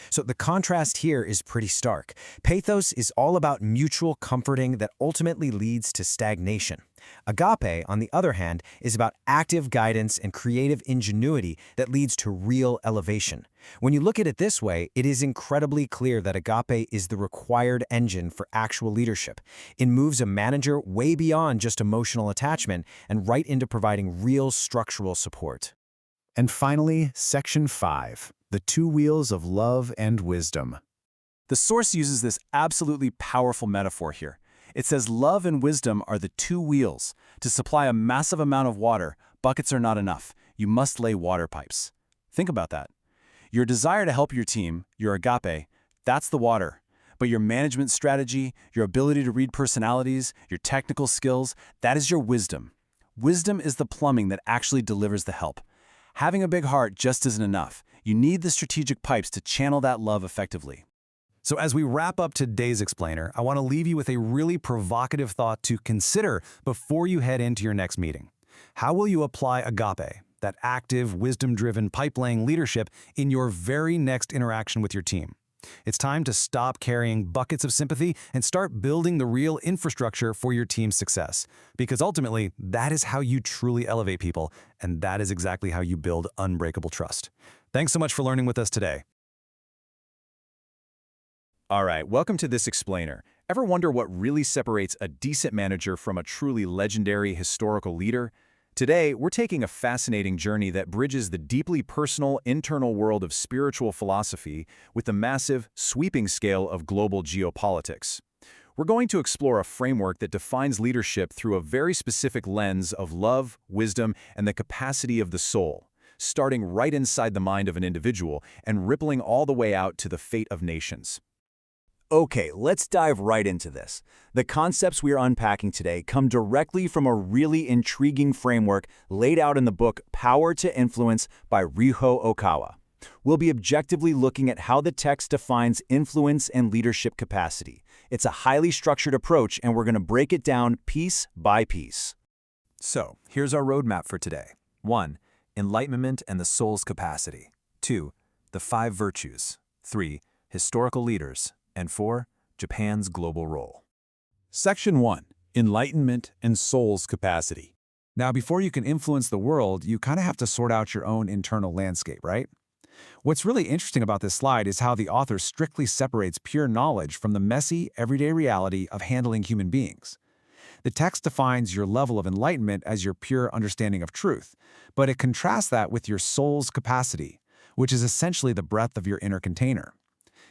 So the contrast here is pretty stark. Pathos is all about mutual comforting that ultimately leads to stagnation. Agape, on the other hand, is about active guidance and creative ingenuity that leads to real elevation. When you look at it this way, it is incredibly clear that agape is the required engine for actual leadership. It moves a manager way beyond just emotional attachment and right into providing real structural support.
And finally, Section 5, the two wheels of love and wisdom.
The source uses this absolutely powerful metaphor here. It says love and wisdom are the two wheels. To supply a massive amount of water, buckets are not enough. You must lay water pipes. Think about that. Your desire to help your team, your agape, that's the water. But your management strategy, your ability to read personalities, your technical skills, that is your wisdom. Wisdom is the plumbing that actually delivers the help. Having a big heart just isn't enough. You need the strategic pipes to channel that love effectively.
So as we wrap up today's explainer, I want to leave you with a really provocative thought to consider before you head into your next meeting. How will you apply agape, that active, wisdom-driven, pipe-laying leadership, in your very next interaction with your team? It's time to stop carrying buckets of sympathy and start building the real infrastructure for your team's success. Because ultimately, that is how you truly elevate people, and that is exactly how you build unbreakable trust. Thanks so much for learning with us today.
All right, welcome to this explainer. Ever wonder what really separates a decent manager from a truly legendary historical leader? Today, we're taking a fascinating journey that bridges the deeply personal internal world of spiritual philosophy with the massive, sweeping scale of global geopolitics. We're going to explore a framework that defines leadership through a very specific lens of love, wisdom, and the capacity of the soul, starting right inside the mind of an individual and rippling all the way out to the fate of nations.
Okay, let's dive right into this. The concepts we are unpacking today come directly from a really intriguing framework laid out in the book Power to Influence by Ryuho Okawa. We'll be objectively looking at how the text defines influence and leadership capacity. It's a highly structured approach, and we're going to break it down piece by piece.
So, here's our roadmap for today. 1. Enlightenment and the soul's capacity. 2. The 5 virtues. 3. Historical leaders. And 4. Japan's global role.
Section 1. Enlightenment and soul's capacity.
Now, before you can influence the world, you kind of have to sort out your own internal landscape, right? What's really interesting about this slide is how the author strictly separates pure knowledge from the messy, everyday reality of handling human beings. The text defines your level of enlightenment as your pure understanding of truth, but it contrasts that with your soul's capacity, which is essentially the breadth of your inner container.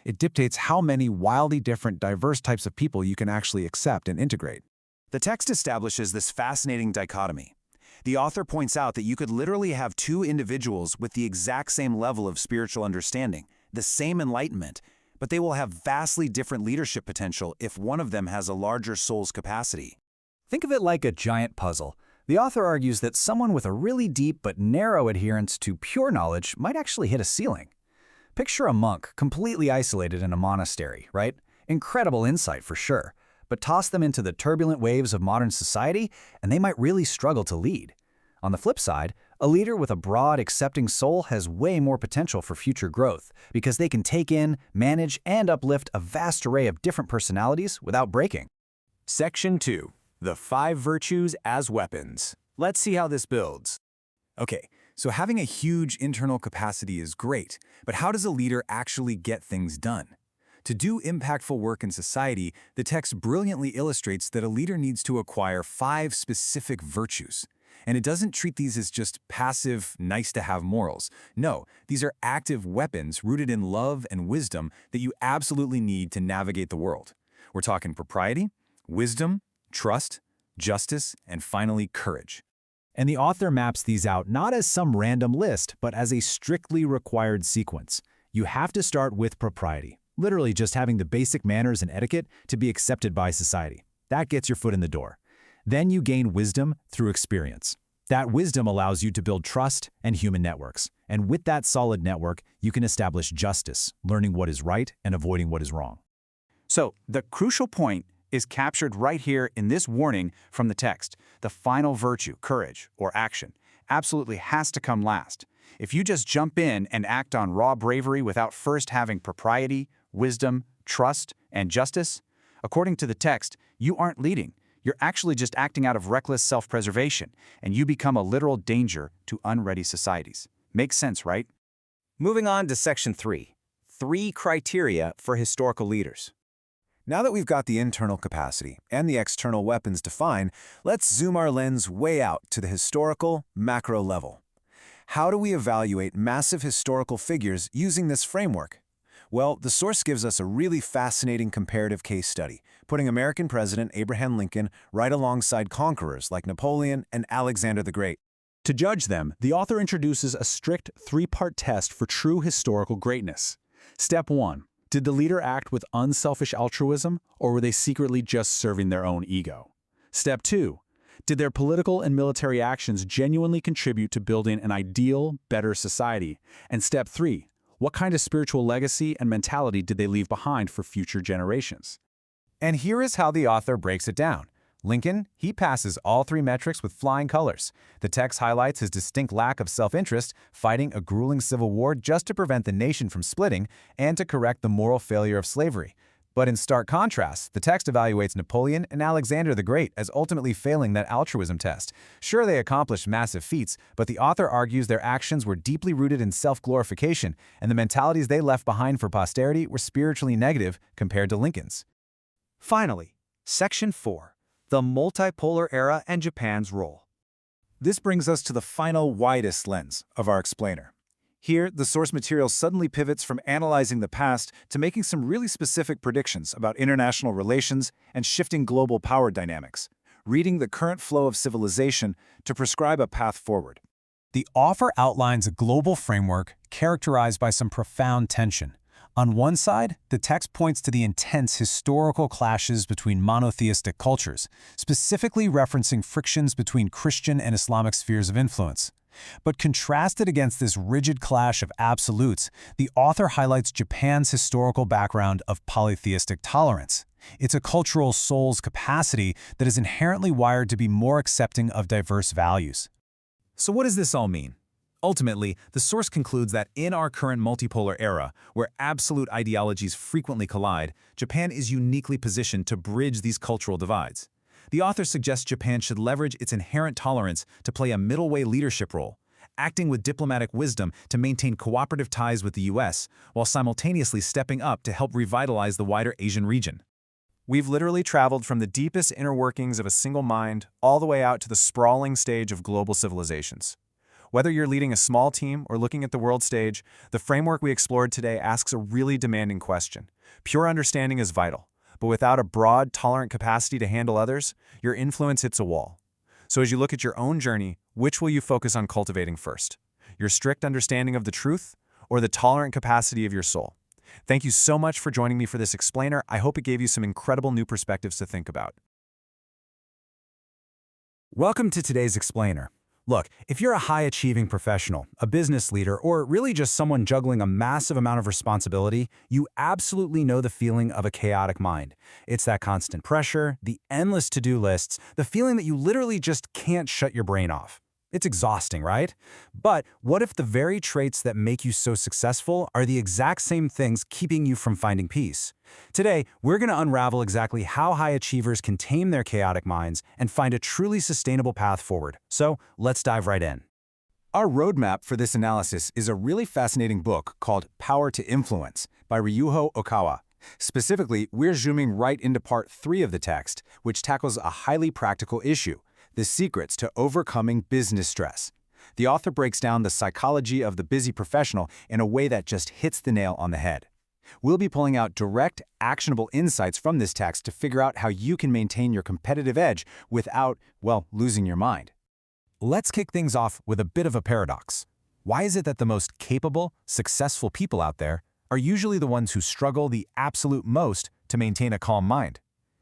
It dictates how many wildly different, diverse types of people you can actually accept and integrate.
The text establishes this fascinating dichotomy. The author points out that you could literally have two individuals with the exact same level of spiritual understanding, the same enlightenment, but they will have vastly different leadership potential if one of them has a larger soul's capacity.
Think of it like a giant puzzle. The author argues that someone with a really deep but narrow adherence to pure knowledge might actually hit a ceiling. Picture a monk completely isolated in a monastery, right? Incredible insight for sure, but toss them into the turbulent waves of modern society and they might really struggle to lead. On the flip side, a leader with a broad, accepting soul has way more potential for future growth because they can take in, manage, and uplift a vast array of different personalities without breaking.
Section 2. The 5 virtues as weapons. Let's see how this builds.
Okay, so having a huge internal capacity is great, but how does a leader actually get things done? To do impactful work in society, the text brilliantly illustrates that a leader needs to acquire 5 specific virtues. And it doesn't treat these as just passive, nice-to-have morals. No, these are active weapons rooted in love and wisdom that you absolutely need to navigate the world. We're talking propriety, wisdom, trust, justice, and finally, courage.
And the author maps these out not as some random list, but as a strictly required sequence. You have to start with propriety, literally just having the basic manners and etiquette to be accepted by society. That gets your foot in the door. Then you gain wisdom through experience. That wisdom allows you to build trust and human networks. And with that solid network, you can establish justice, learning what is right and avoiding what is wrong.
So, the crucial point is captured right here in this warning from the text. The final virtue, courage, or action, absolutely has to come last. If you just jump in and act on raw bravery without first having propriety, wisdom, trust, and justice, according to the text, you aren't leading. You're actually just acting out of reckless self-preservation, and you become a literal danger to unready societies. Makes sense, right?
Moving on to Section 3. 3 criteria for historical leaders.
Now that we've got the internal capacity and the external weapons defined, let's zoom our lens way out to the historical, macro level. How do we evaluate massive historical figures using this framework? Well, the source gives us a really fascinating comparative case study, putting American President Abraham Lincoln right alongside conquerors like Napoleon and Alexander the Great.
To judge them, the author introduces a strict 3-part test for true historical greatness. Step 1. Did the leader act with unselfish altruism, or were they secretly just serving their own ego? Step 2. Did their political and military actions genuinely contribute to building an ideal, better society? And Step 3. What kind of spiritual legacy and mentality did they leave behind for future generations?
And here is how the author breaks it down. Lincoln, he passes all 3 metrics with flying colors. The text highlights his distinct lack of self-interest, fighting a grueling civil war just to prevent the nation from splitting and to correct the moral failure of slavery. But in stark contrast, the text evaluates Napoleon and Alexander the Great as ultimately failing that altruism test. Sure, they accomplished massive feats, but the author argues their actions were deeply rooted in self-glorification, and the mentalities they left behind for posterity were spiritually negative compared to Lincoln's.
Finally, Section 4. The multipolar era and Japan's role.
This brings us to the final widest lens of our explainer. Here, the source material suddenly pivots from analyzing the past to making some really specific predictions about international relations and shifting global power dynamics, reading the current flow of civilization to prescribe a path forward.
The author outlines a global framework characterized by some profound tension. On one side, the text points to the intense historical clashes between monotheistic cultures, specifically referencing frictions between Christian and Islamic spheres of influence. But contrasted against this rigid clash of absolutes, the author highlights Japan's historical background of polytheistic tolerance. It's a cultural soul's capacity that is inherently wired to be more accepting of diverse values.
So what does this all mean? Ultimately, the source concludes that in our current multipolar era, where absolute ideologies frequently collide, Japan is uniquely positioned to bridge these cultural divides. The author suggests Japan should leverage its inherent tolerance to play a middle-way leadership role, acting with diplomatic wisdom to maintain cooperative ties with the U.S., while simultaneously stepping up to help revitalize the wider Asian region. We've literally traveled from the deepest inner workings of a single mind all the way out to the sprawling stage of global civilizations. Whether you're leading a small team or looking at the world stage, the framework we explored today asks a really demanding question. Pure understanding is vital, but without a broad, tolerant capacity to handle others, your influence hits a wall. So as you look at your own journey, which will you focus on cultivating first? Your strict understanding of the truth or the tolerant capacity of your soul? Thank you so much for joining me for this explainer. I hope it gave you some incredible new perspectives to think about.
Welcome to today's explainer. Look, if you're a high-achieving professional, a business leader, or really just someone juggling a massive amount of responsibility, you absolutely know the feeling of a chaotic mind. It's that constant pressure, the endless to-do lists, the feeling that you literally just can't shut your brain off. It's exhausting, right? But what if the very traits that make you so successful are the exact same things keeping you from finding peace? Today, we're going to unravel exactly how high achievers can tame their chaotic minds and find a truly sustainable path forward. So let's dive right in.
Our roadmap for this analysis is a really fascinating book called Power to Influence by Ryuho Okawa. Specifically, we're zooming right into part 3 of the text, which tackles a highly practical issue: the secrets to overcoming business stress. The author breaks down the psychology of the busy professional in a way that just hits the nail on the head. We'll be pulling out direct, actionable insights from this text to figure out how you can maintain your competitive edge without, well, losing your mind.
Let's kick things off with a bit of a paradox. Why is it that the most capable, successful people out there are usually the ones who struggle the absolute most to maintain a calm mind?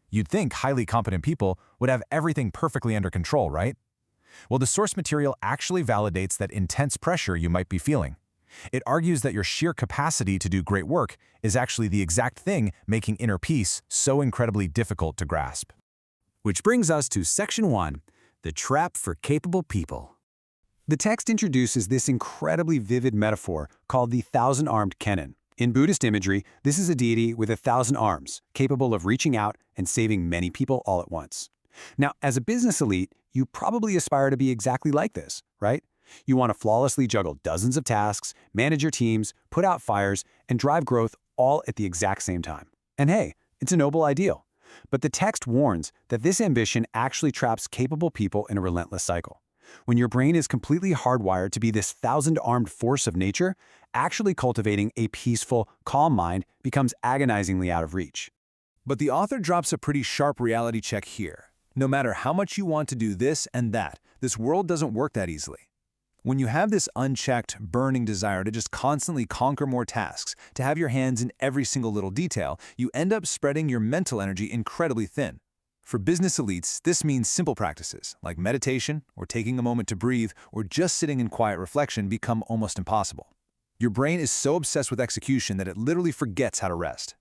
You'd think highly competent people would have everything perfectly under control, right? Well, the source material actually validates that intense pressure you might be feeling. It argues that your sheer capacity to do great work is actually the exact thing making inner peace so incredibly difficult to grasp.
Which brings us to Section 1, the trap for capable people. The text introduces this incredibly vivid metaphor called the thousand-armed Kennen. In Buddhist imagery, this is a deity with 1,000 arms, capable of reaching out and saving many people all at once. Now, as a business elite, you probably aspire to be exactly like this, right? You want to flawlessly juggle dozens of tasks, manage your teams, put out fires, and drive growth all at the exact same time. And hey, it's a noble ideal. But the text warns that this ambition actually traps capable people in a relentless cycle. When your brain is completely hardwired to be this thousand-armed force of nature, actually cultivating a peaceful, calm mind becomes agonizingly out of reach.
But the author drops a pretty sharp reality check here. No matter how much you want to do this and that, this world doesn't work that easily. When you have this unchecked, burning desire to just constantly conquer more tasks, to have your hands in every single little detail, you end up spreading your mental energy incredibly thin. For business elites, this means simple practices, like meditation, or taking a moment to breathe, or just sitting in quiet reflection become almost impossible. Your brain is so obsessed with execution that it literally forgets how to rest.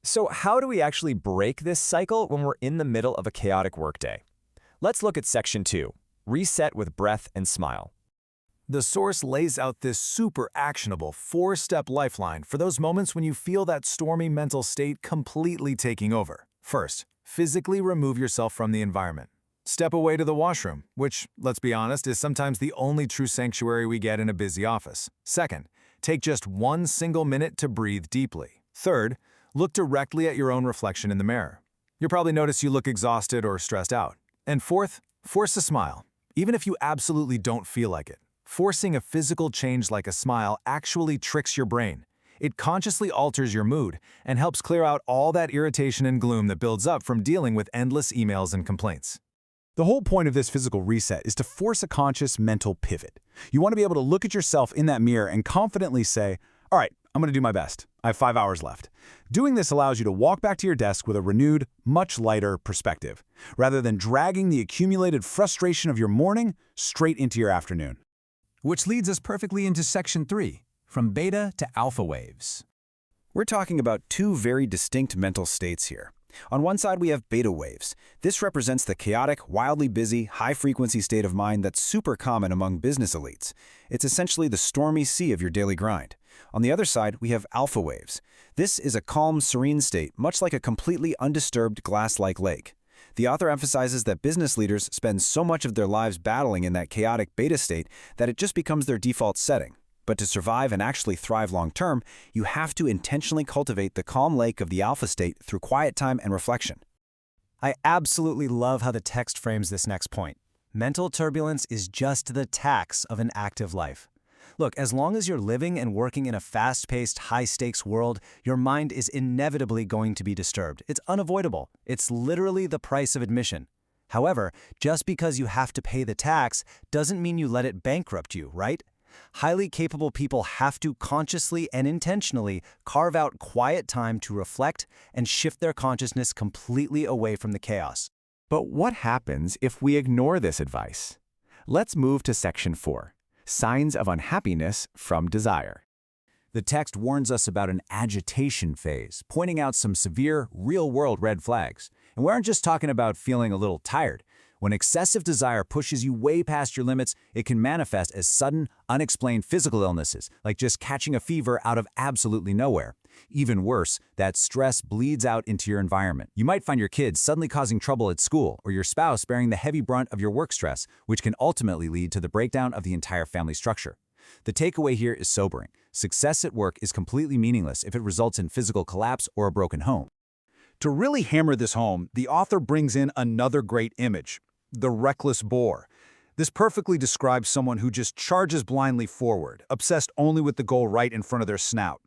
So how do we actually break this cycle when we're in the middle of a chaotic workday? Let's look at Section 2, Reset with Breath and Smile.
The source lays out this super actionable 4-step lifeline for those moments when you feel that stormy mental state completely taking over. First, physically remove yourself from the environment. Step away to the washroom, which, let's be honest, is sometimes the only true sanctuary we get in a busy office. Second, take just 1 single minute to breathe deeply. Third, look directly at your own reflection in the mirror. You'll probably notice you look exhausted or stressed out. And fourth, force a smile, even if you absolutely don't feel like it. Forcing a physical change like a smile actually tricks your brain. It consciously alters your mood and helps clear out all that irritation and gloom that builds up from dealing with endless emails and complaints.
The whole point of this physical reset is to force a conscious mental pivot. You want to be able to look at yourself in that mirror and confidently say, all right, I'm going to do my best. I have 5 hours left. Doing this allows you to walk back to your desk with a renewed, much lighter perspective, rather than dragging the accumulated frustration of your morning straight into your afternoon.
Which leads us perfectly into Section 3, from beta to alpha waves. We're talking about 2 very distinct mental states here. On one side, we have beta waves. This represents the chaotic, wildly busy, high-frequency state of mind that's super common among business elites. It's essentially the stormy sea of your daily grind. On the other side, we have alpha waves. This is a calm, serene state, much like a completely undisturbed glass-like lake. The author emphasizes that business leaders spend so much of their lives battling in that chaotic beta state that it just becomes their default setting. But to survive and actually thrive long-term, you have to intentionally cultivate the calm lake of the alpha state through quiet time and reflection.
I absolutely love how the text frames this next point. Mental turbulence is just the tax of an active life. Look, as long as you're living and working in a fast-paced, high-stakes world, your mind is inevitably going to be disturbed. It's unavoidable. It's literally the price of admission. However, just because you have to pay the tax doesn't mean you let it bankrupt you, right? Highly capable people have to consciously and intentionally carve out quiet time to reflect and shift their consciousness completely away from the chaos.
But what happens if we ignore this advice? Let's move to Section 4, Signs of Unhappiness from Desire.
The text warns us about an agitation phase, pointing out some severe, real-world red flags. And we aren't just talking about feeling a little tired. When excessive desire pushes you way past your limits, it can manifest as sudden, unexplained physical illnesses, like just catching a fever out of absolutely nowhere. Even worse, that stress bleeds out into your environment. You might find your kids suddenly causing trouble at school, or your spouse bearing the heavy brunt of your work stress, which can ultimately lead to the breakdown of the entire family structure. The takeaway here is sobering. Success at work is completely meaningless if it results in physical collapse or a broken home.
To really hammer this home, the author brings in another great image, the reckless boar. This perfectly describes someone who just charges blindly forward, obsessed only with the goal right in front of their snout.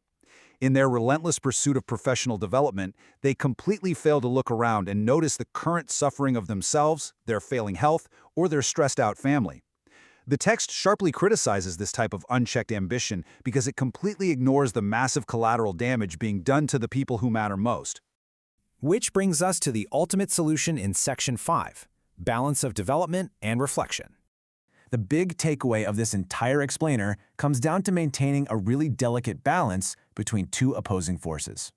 In their relentless pursuit of professional development, they completely fail to look around and notice the current suffering of themselves, their failing health, or their stressed-out family. The text sharply criticizes this type of unchecked ambition because it completely ignores the massive collateral damage being done to the people who matter most.
Which brings us to the ultimate solution in Section 5, balance of development and reflection. The big takeaway of this entire explainer comes down to maintaining a really delicate balance between two opposing forces.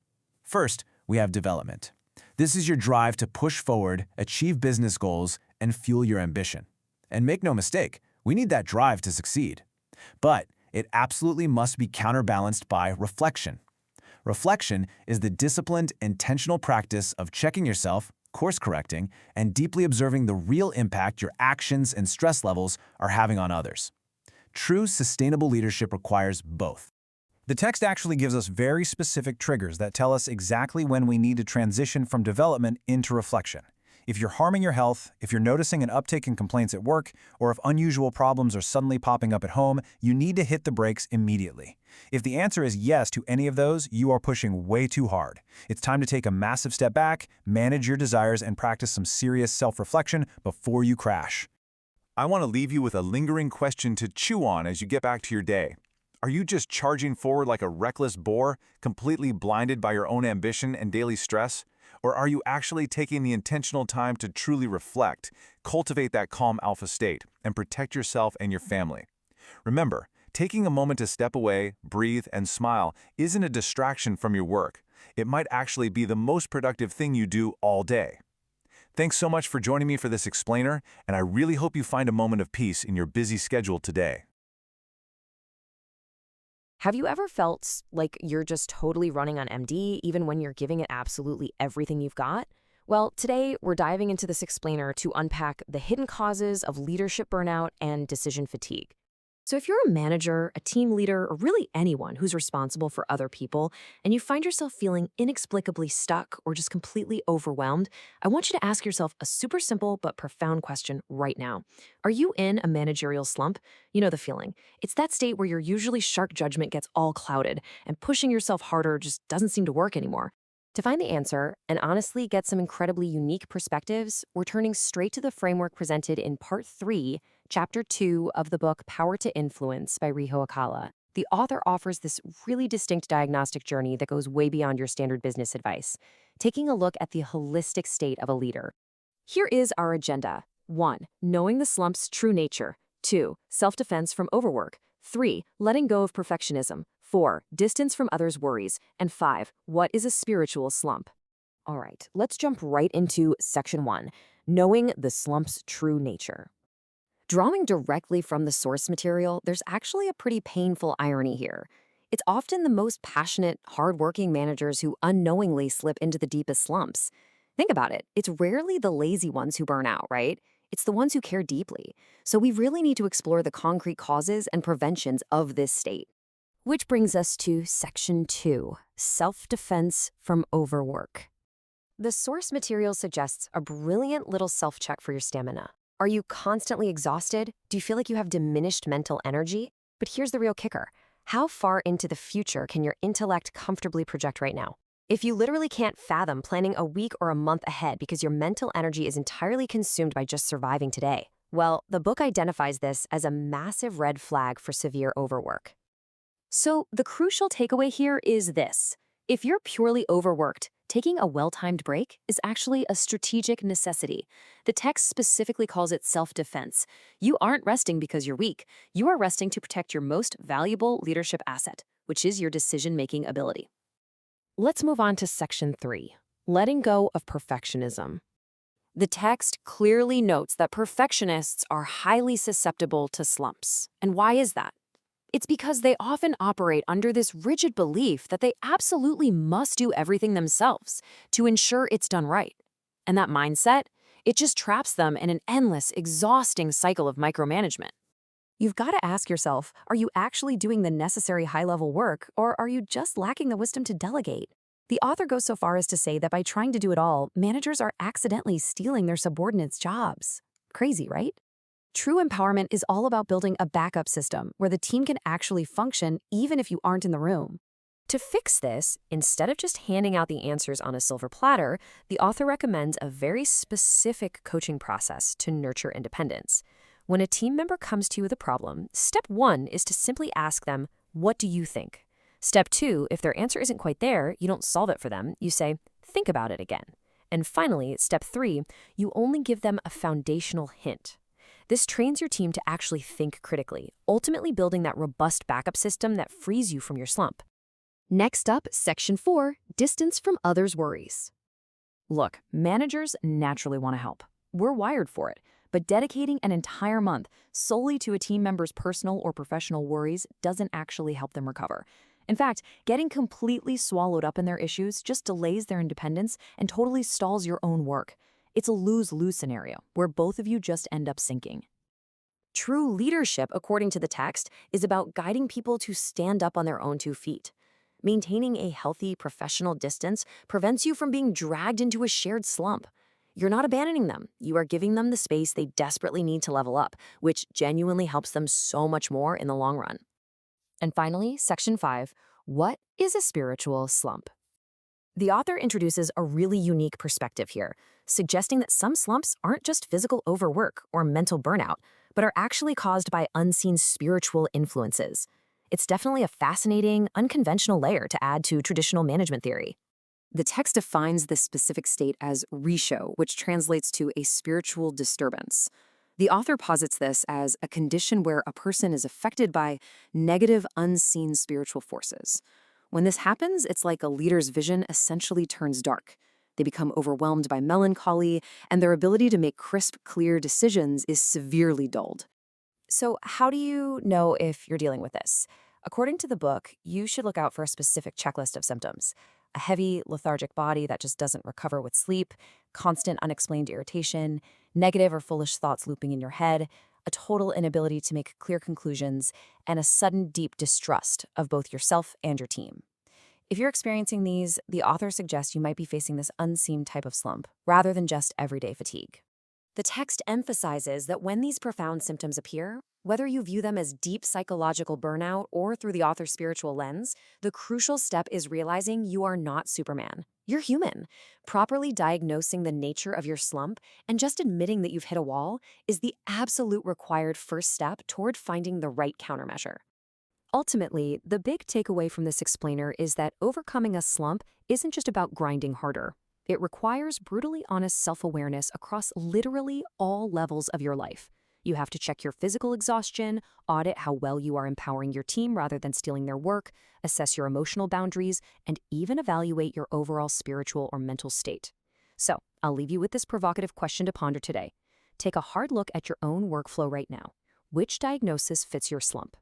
First, we have development. This is your drive to push forward, achieve business goals, and fuel your ambition. And make no mistake, we need that drive to succeed. But it absolutely must be counterbalanced by reflection. Reflection is the disciplined, intentional practice of checking yourself, course-correcting, and deeply observing the real impact your actions and stress levels are having on others. True sustainable leadership requires both.
The text actually gives us very specific triggers that tell us exactly when we need to transition from development into reflection. If you're harming your health, if you're noticing an uptick in complaints at work, or if unusual problems are suddenly popping up at home, you need to hit the brakes immediately. If the answer is yes to any of those, you are pushing way too hard. It's time to take a massive step back, manage your desires, and practice some serious self-reflection before you crash.
I want to leave you with a lingering question to chew on as you get back to your day. Are you just charging forward like a reckless boar, completely blinded by your own ambition and daily stress? Or are you actually taking the intentional time to truly reflect, cultivate that calm alpha state, and protect yourself and your family? Remember, taking a moment to step away, breathe, and smile isn't a distraction from your work. It might actually be the most productive thing you do all day. Thanks so much for joining me for this explainer, and I really hope you find a moment of peace in your busy schedule today.
Have you ever felt like you're just totally running on empty, even when you're giving it absolutely everything you've got? Well, today we're diving into this explainer to unpack the hidden causes of leadership burnout and decision fatigue. So if you're a manager, a team leader, or really anyone who's responsible for other people, and you find yourself feeling inexplicably stuck or just completely overwhelmed, I want you to ask yourself a super simple but profound question right now. Are you in a managerial slump? You know the feeling. It's that state where your usually sharp judgment gets all clouded, and pushing yourself harder just doesn't seem to work anymore. To find the answer, and honestly get some incredibly unique perspectives, we're turning straight to the framework presented in Part 3, Chapter 2 of the book Power to Influence by Ryuho Okawa. The author offers this really distinct diagnostic journey that goes way beyond your standard business advice, taking a look at the holistic state of a leader. Here is our agenda. 1. Knowing the slump's true nature. 2. Self-defense from overwork. 3. Letting go of perfectionism. 4. Distance from others' worries. And 5. What is a spiritual slump? All right, let's jump right into Section 1, Knowing the slump's true nature. Drawing directly from the source material, there's actually a pretty painful irony here. It's often the most passionate, hardworking managers who unknowingly slip into the deepest slumps. Think about it. It's rarely the lazy ones who burn out, right? It's the ones who care deeply. So we really need to explore the concrete causes and preventions of this state. Which brings us to Section 2, Self-Defense from Overwork. The source material suggests a brilliant little self-check for your stamina. Are you constantly exhausted? Do you feel like you have diminished mental energy? But here's the real kicker. How far into the future can your intellect comfortably project right now? If you literally can't fathom planning a week or a month ahead because your mental energy is entirely consumed by just surviving today, well, the book identifies this as a massive red flag for severe overwork. So the crucial takeaway here is this. If you're purely overworked, taking a well-timed break is actually a strategic necessity. The text specifically calls it self-defense. You aren't resting because you're weak. You are resting to protect your most valuable leadership asset, which is your decision-making ability. Let's move on to Section 3, Letting Go of Perfectionism. The text clearly notes that perfectionists are highly susceptible to slumps. And why is that? It's because they often operate under this rigid belief that they absolutely must do everything themselves to ensure it's done right. And that mindset, it just traps them in an endless, exhausting cycle of micromanagement. You've got to ask yourself, are you actually doing the necessary high-level work, or are you just lacking the wisdom to delegate? The author goes so far as to say that by trying to do it all, managers are accidentally stealing their subordinates' jobs. Crazy, right? True empowerment is all about building a backup system where the team can actually function even if you aren't in the room. To fix this, instead of just handing out the answers on a silver platter, the author recommends a very specific coaching process to nurture independence. When a team member comes to you with a problem, step 1 is to simply ask them, "What do you think?" Step 2, if their answer isn't quite there, you don't solve it for them. You say, Think about it again. And finally, step 3, you only give them a foundational hint. This trains your team to actually think critically, ultimately building that robust backup system that frees you from your slump.
Next up, section 4, distance from others' worries.
Look, managers naturally want to help. We're wired for it, but dedicating an entire month solely to a team member's personal or professional worries doesn't actually help them recover. In fact, getting completely swallowed up in their issues just delays their independence and totally stalls your own work. It's a lose-lose scenario where both of you just end up sinking. True leadership, according to the text, is about guiding people to stand up on their own 2 feet. Maintaining a healthy professional distance prevents you from being dragged into a shared slump. You're not abandoning them. You are giving them the space they desperately need to level up, which genuinely helps them so much more in the long run. And finally, section 5, what is a spiritual slump? The author introduces a really unique perspective here, suggesting that some slumps aren't just physical overwork or mental burnout, but are actually caused by unseen spiritual influences. It's definitely a fascinating, unconventional layer to add to traditional management theory. The text defines this specific state as Ryuho, which translates to a spiritual disturbance. The author posits this as a condition where a person is affected by negative, unseen spiritual forces. When this happens, it's like a leader's vision essentially turns dark. They become overwhelmed by melancholy, and their ability to make crisp, clear decisions is severely dulled. So how do you know if you're dealing with this? According to the book, you should look out for a specific checklist of symptoms. A heavy, lethargic body that just doesn't recover with sleep, constant unexplained irritation, negative or foolish thoughts looping in your head, a total inability to make clear conclusions, and a sudden deep distrust of both yourself and your team. If you're experiencing these, the author suggests you might be facing this unseen type of slump, rather than just everyday fatigue. The text emphasizes that when these profound symptoms appear, whether you view them as deep psychological burnout or through the author's spiritual lens, the crucial step is realizing you are not Superman. You're human. Properly diagnosing the nature of your slump and just admitting that you've hit a wall is the absolute required first step toward finding the right countermeasure. Ultimately, the big takeaway from this explainer is that overcoming a slump isn't just about grinding harder. It requires brutally honest self-awareness across literally all levels of your life. You have to check your physical exhaustion, audit how well you are empowering your team rather than stealing their work, assess your emotional boundaries, and even evaluate your overall spiritual or mental state. So, I'll leave you with this provocative question to ponder today. Take a hard look at your own workflow right now. Which diagnosis fits your slump?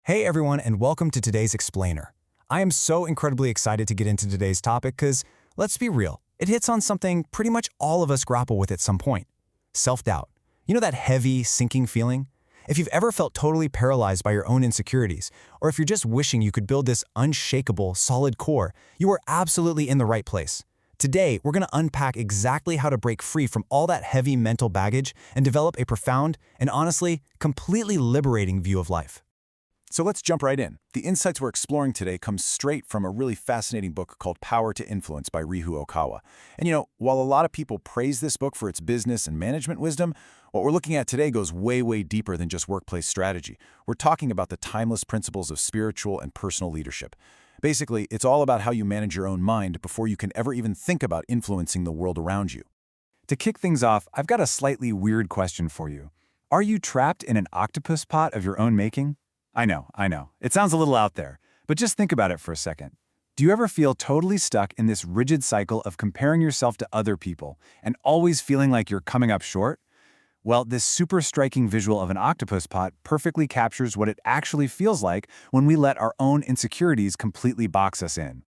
Hey everyone, and welcome to today's explainer. I am so incredibly excited to get into today's topic because, let's be real, it hits on something pretty much all of us grapple with at some point. Self-doubt. You know that heavy, sinking feeling? If you've ever felt totally paralyzed by your own insecurities, or if you're just wishing you could build this unshakable, solid core, you are absolutely in the right place. Today, we're going to unpack exactly how to break free from all that heavy mental baggage and develop a profound and honestly, completely liberating view of life.
So let's jump right in. The insights we're exploring today come straight from a really fascinating book called Power to Influence by Ryuho Okawa. And while a lot of people praise this book for its business and management wisdom, what we're looking at today goes way, way deeper than just workplace strategy. We're talking about the timeless principles of spiritual and personal leadership. Basically, it's all about how you manage your own mind before you can ever even think about influencing the world around you.
To kick things off, I've got a slightly weird question for you. Are you trapped in an octopus pot of your own making? I know. It sounds a little out there, but just think about it for a second. Do you ever feel totally stuck in this rigid cycle of comparing yourself to other people and always feeling like you're coming up short? Well, this super striking visual of an octopus pot perfectly captures what it actually feels like when we let our own insecurities completely box us in.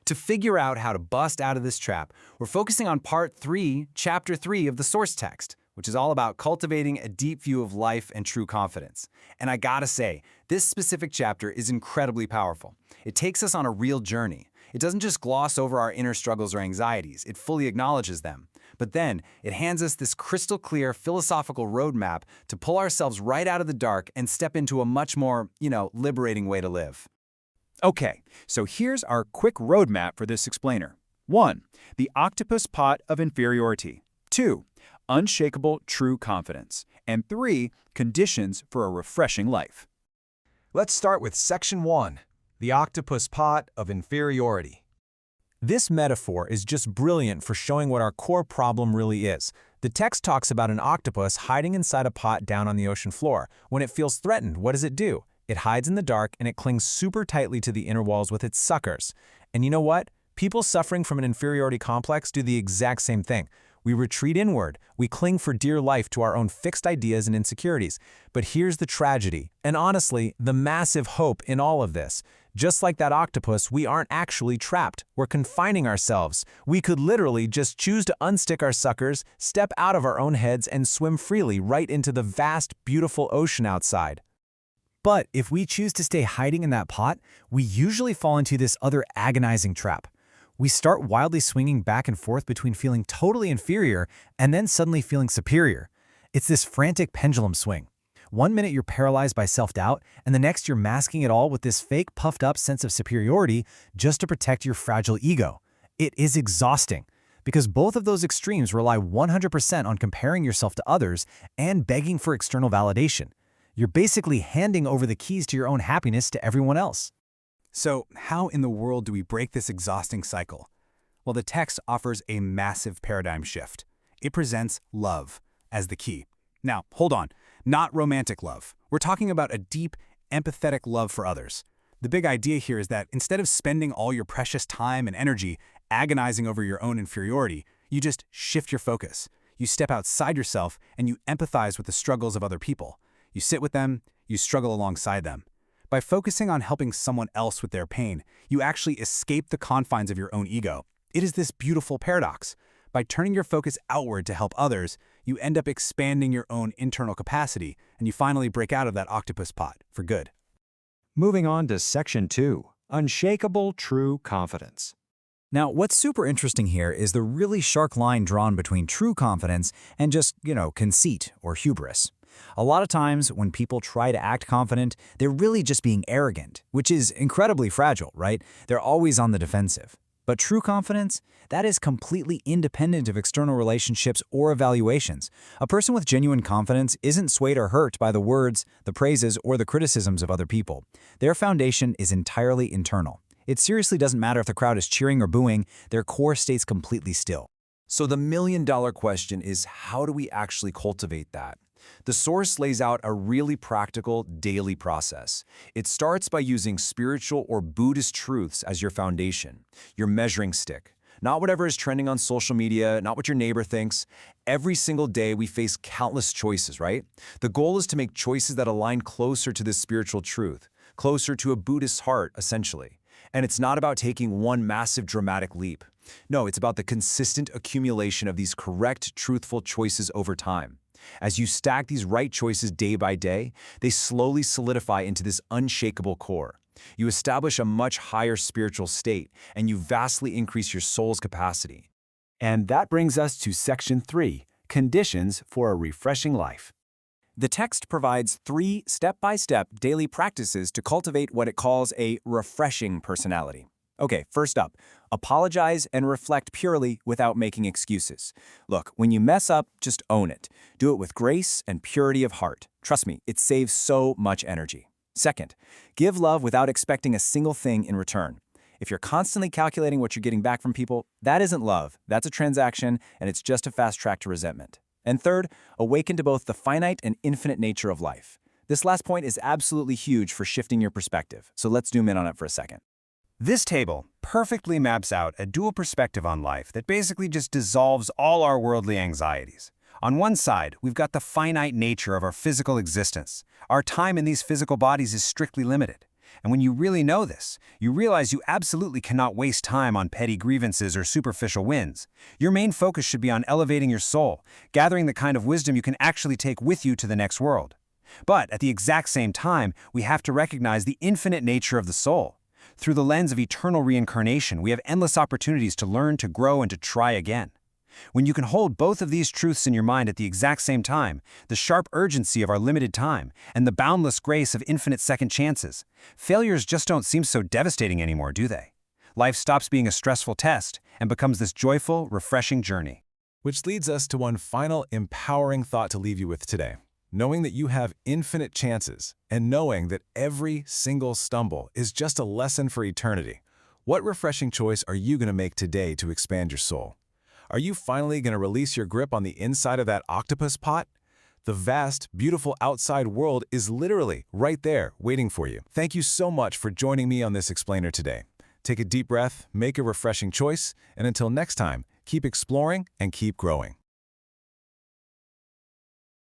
To figure out how to bust out of this trap, we're focusing on Part 3, Chapter 3 of the source text, which is all about cultivating a deep view of life and true confidence. And I gotta say, this specific chapter is incredibly powerful. It takes us on a real journey. It doesn't just gloss over our inner struggles or anxieties, it fully acknowledges them. But then, it hands us this crystal clear philosophical roadmap to pull ourselves right out of the dark and step into a much more, liberating way to live.
Okay, so here's our quick roadmap for this explainer. 1. The octopus pot of inferiority. 2. Unshakable true confidence. And 3. Conditions for a refreshing life.
Let's start with Section 1, the octopus pot of inferiority.
This metaphor is just brilliant for showing what our core problem really is. The text talks about an octopus hiding inside a pot down on the ocean floor. When it feels threatened, what does it do? It hides in the dark and it clings super tightly to the inner walls with its suckers. And you know what? People suffering from an inferiority complex do the exact same thing. We retreat inward. We cling for dear life to our own fixed ideas and insecurities. But here's the tragedy, and honestly, the massive hope in all of this. Just like that octopus, we aren't actually trapped. We're confining ourselves. We could literally just choose to unstick our suckers, step out of our own heads, and swim freely right into the vast, beautiful ocean outside.
But if we choose to stay hiding in that pot, we usually fall into this other agonizing trap. We start wildly swinging back and forth between feeling totally inferior and then suddenly feeling superior. It's this frantic pendulum swing. One minute you're paralyzed by self-doubt, and the next you're masking it all with this fake puffed-up sense of superiority just to protect your fragile ego. It is exhausting, because both of those extremes rely 100% on comparing yourself to others and begging for external validation. You're basically handing over the keys to your own happiness to everyone else.
So how in the world do we break this exhausting cycle? Well, the text offers a massive paradigm shift. It presents love as the key. Now, hold on, not romantic love. We're talking about a deep, empathetic love for others. The big idea here is that instead of spending all your precious time and energy agonizing over your own inferiority, you just shift your focus. You step outside yourself and you empathize with the struggles of other people. You sit with them, you struggle alongside them. By focusing on helping someone else with their pain, you actually escape the confines of your own ego. It is this beautiful paradox. By turning your focus outward to help others, you end up expanding your own internal capacity, and you finally break out of that octopus pot for good.
Moving on to Section 2, Unshakable True Confidence.
Now, what's super interesting here is the really sharp line drawn between true confidence and just, conceit or hubris. A lot of times, when people try to act confident, they're really just being arrogant, which is incredibly fragile, right? They're always on the defensive. But true confidence, that is completely independent of external relationships or evaluations. A person with genuine confidence isn't swayed or hurt by the words, the praises, or the criticisms of other people. Their foundation is entirely internal. It seriously doesn't matter if the crowd is cheering or booing, their core stays completely still.
So the million-dollar question is, how do we actually cultivate that? The source lays out a really practical daily process. It starts by using spiritual or Buddhist truths as your foundation, your measuring stick. Not whatever is trending on social media, not what your neighbor thinks. Every single day we face countless choices, right? The goal is to make choices that align closer to this spiritual truth, closer to a Buddhist heart, essentially. And it's not about taking one massive dramatic leap. No, it's about the consistent accumulation of these correct, truthful choices over time. As you stack these right choices day by day, they slowly solidify into this unshakable core. You establish a much higher spiritual state, and you vastly increase your soul's capacity.
And that brings us to Section 3, Conditions for a Refreshing Life. The text provides 3 step-by-step daily practices to cultivate what it calls a refreshing personality. Okay, first up, apologize and reflect purely without making excuses. Look, when you mess up, just own it. Do it with grace and purity of heart. Trust me, it saves so much energy. Second, give love without expecting a single thing in return. If you're constantly calculating what you're getting back from people, that isn't love. That's a transaction, and it's just a fast track to resentment. And third, awaken to both the finite and infinite nature of life. This last point is absolutely huge for shifting your perspective, so let's zoom in on it for a second.
This table perfectly maps out a dual perspective on life that basically just dissolves all our worldly anxieties. On one side, we've got the finite nature of our physical existence. Our time in these physical bodies is strictly limited. And when you really know this, you realize you absolutely cannot waste time on petty grievances or superficial wins. Your main focus should be on elevating your soul, gathering the kind of wisdom you can actually take with you to the next world. But at the exact same time, we have to recognize the infinite nature of the soul. Through the lens of eternal reincarnation, we have endless opportunities to learn, to grow, and to try again. When you can hold both of these truths in your mind at the exact same time, the sharp urgency of our limited time and the boundless grace of infinite second chances, failures just don't seem so devastating anymore, do they? Life stops being a stressful test and becomes this joyful, refreshing journey.
Which leads us to one final empowering thought to leave you with today. Knowing that you have infinite chances and knowing that every single stumble is just a lesson for eternity. What refreshing choice are you going to make today to expand your soul? Are you finally going to release your grip on the inside of that octopus pot? The vast, beautiful outside world is literally right there waiting for you. Thank you so much for joining me on this explainer today. Take a deep breath, make a refreshing choice, and until next time, keep exploring and keep growing.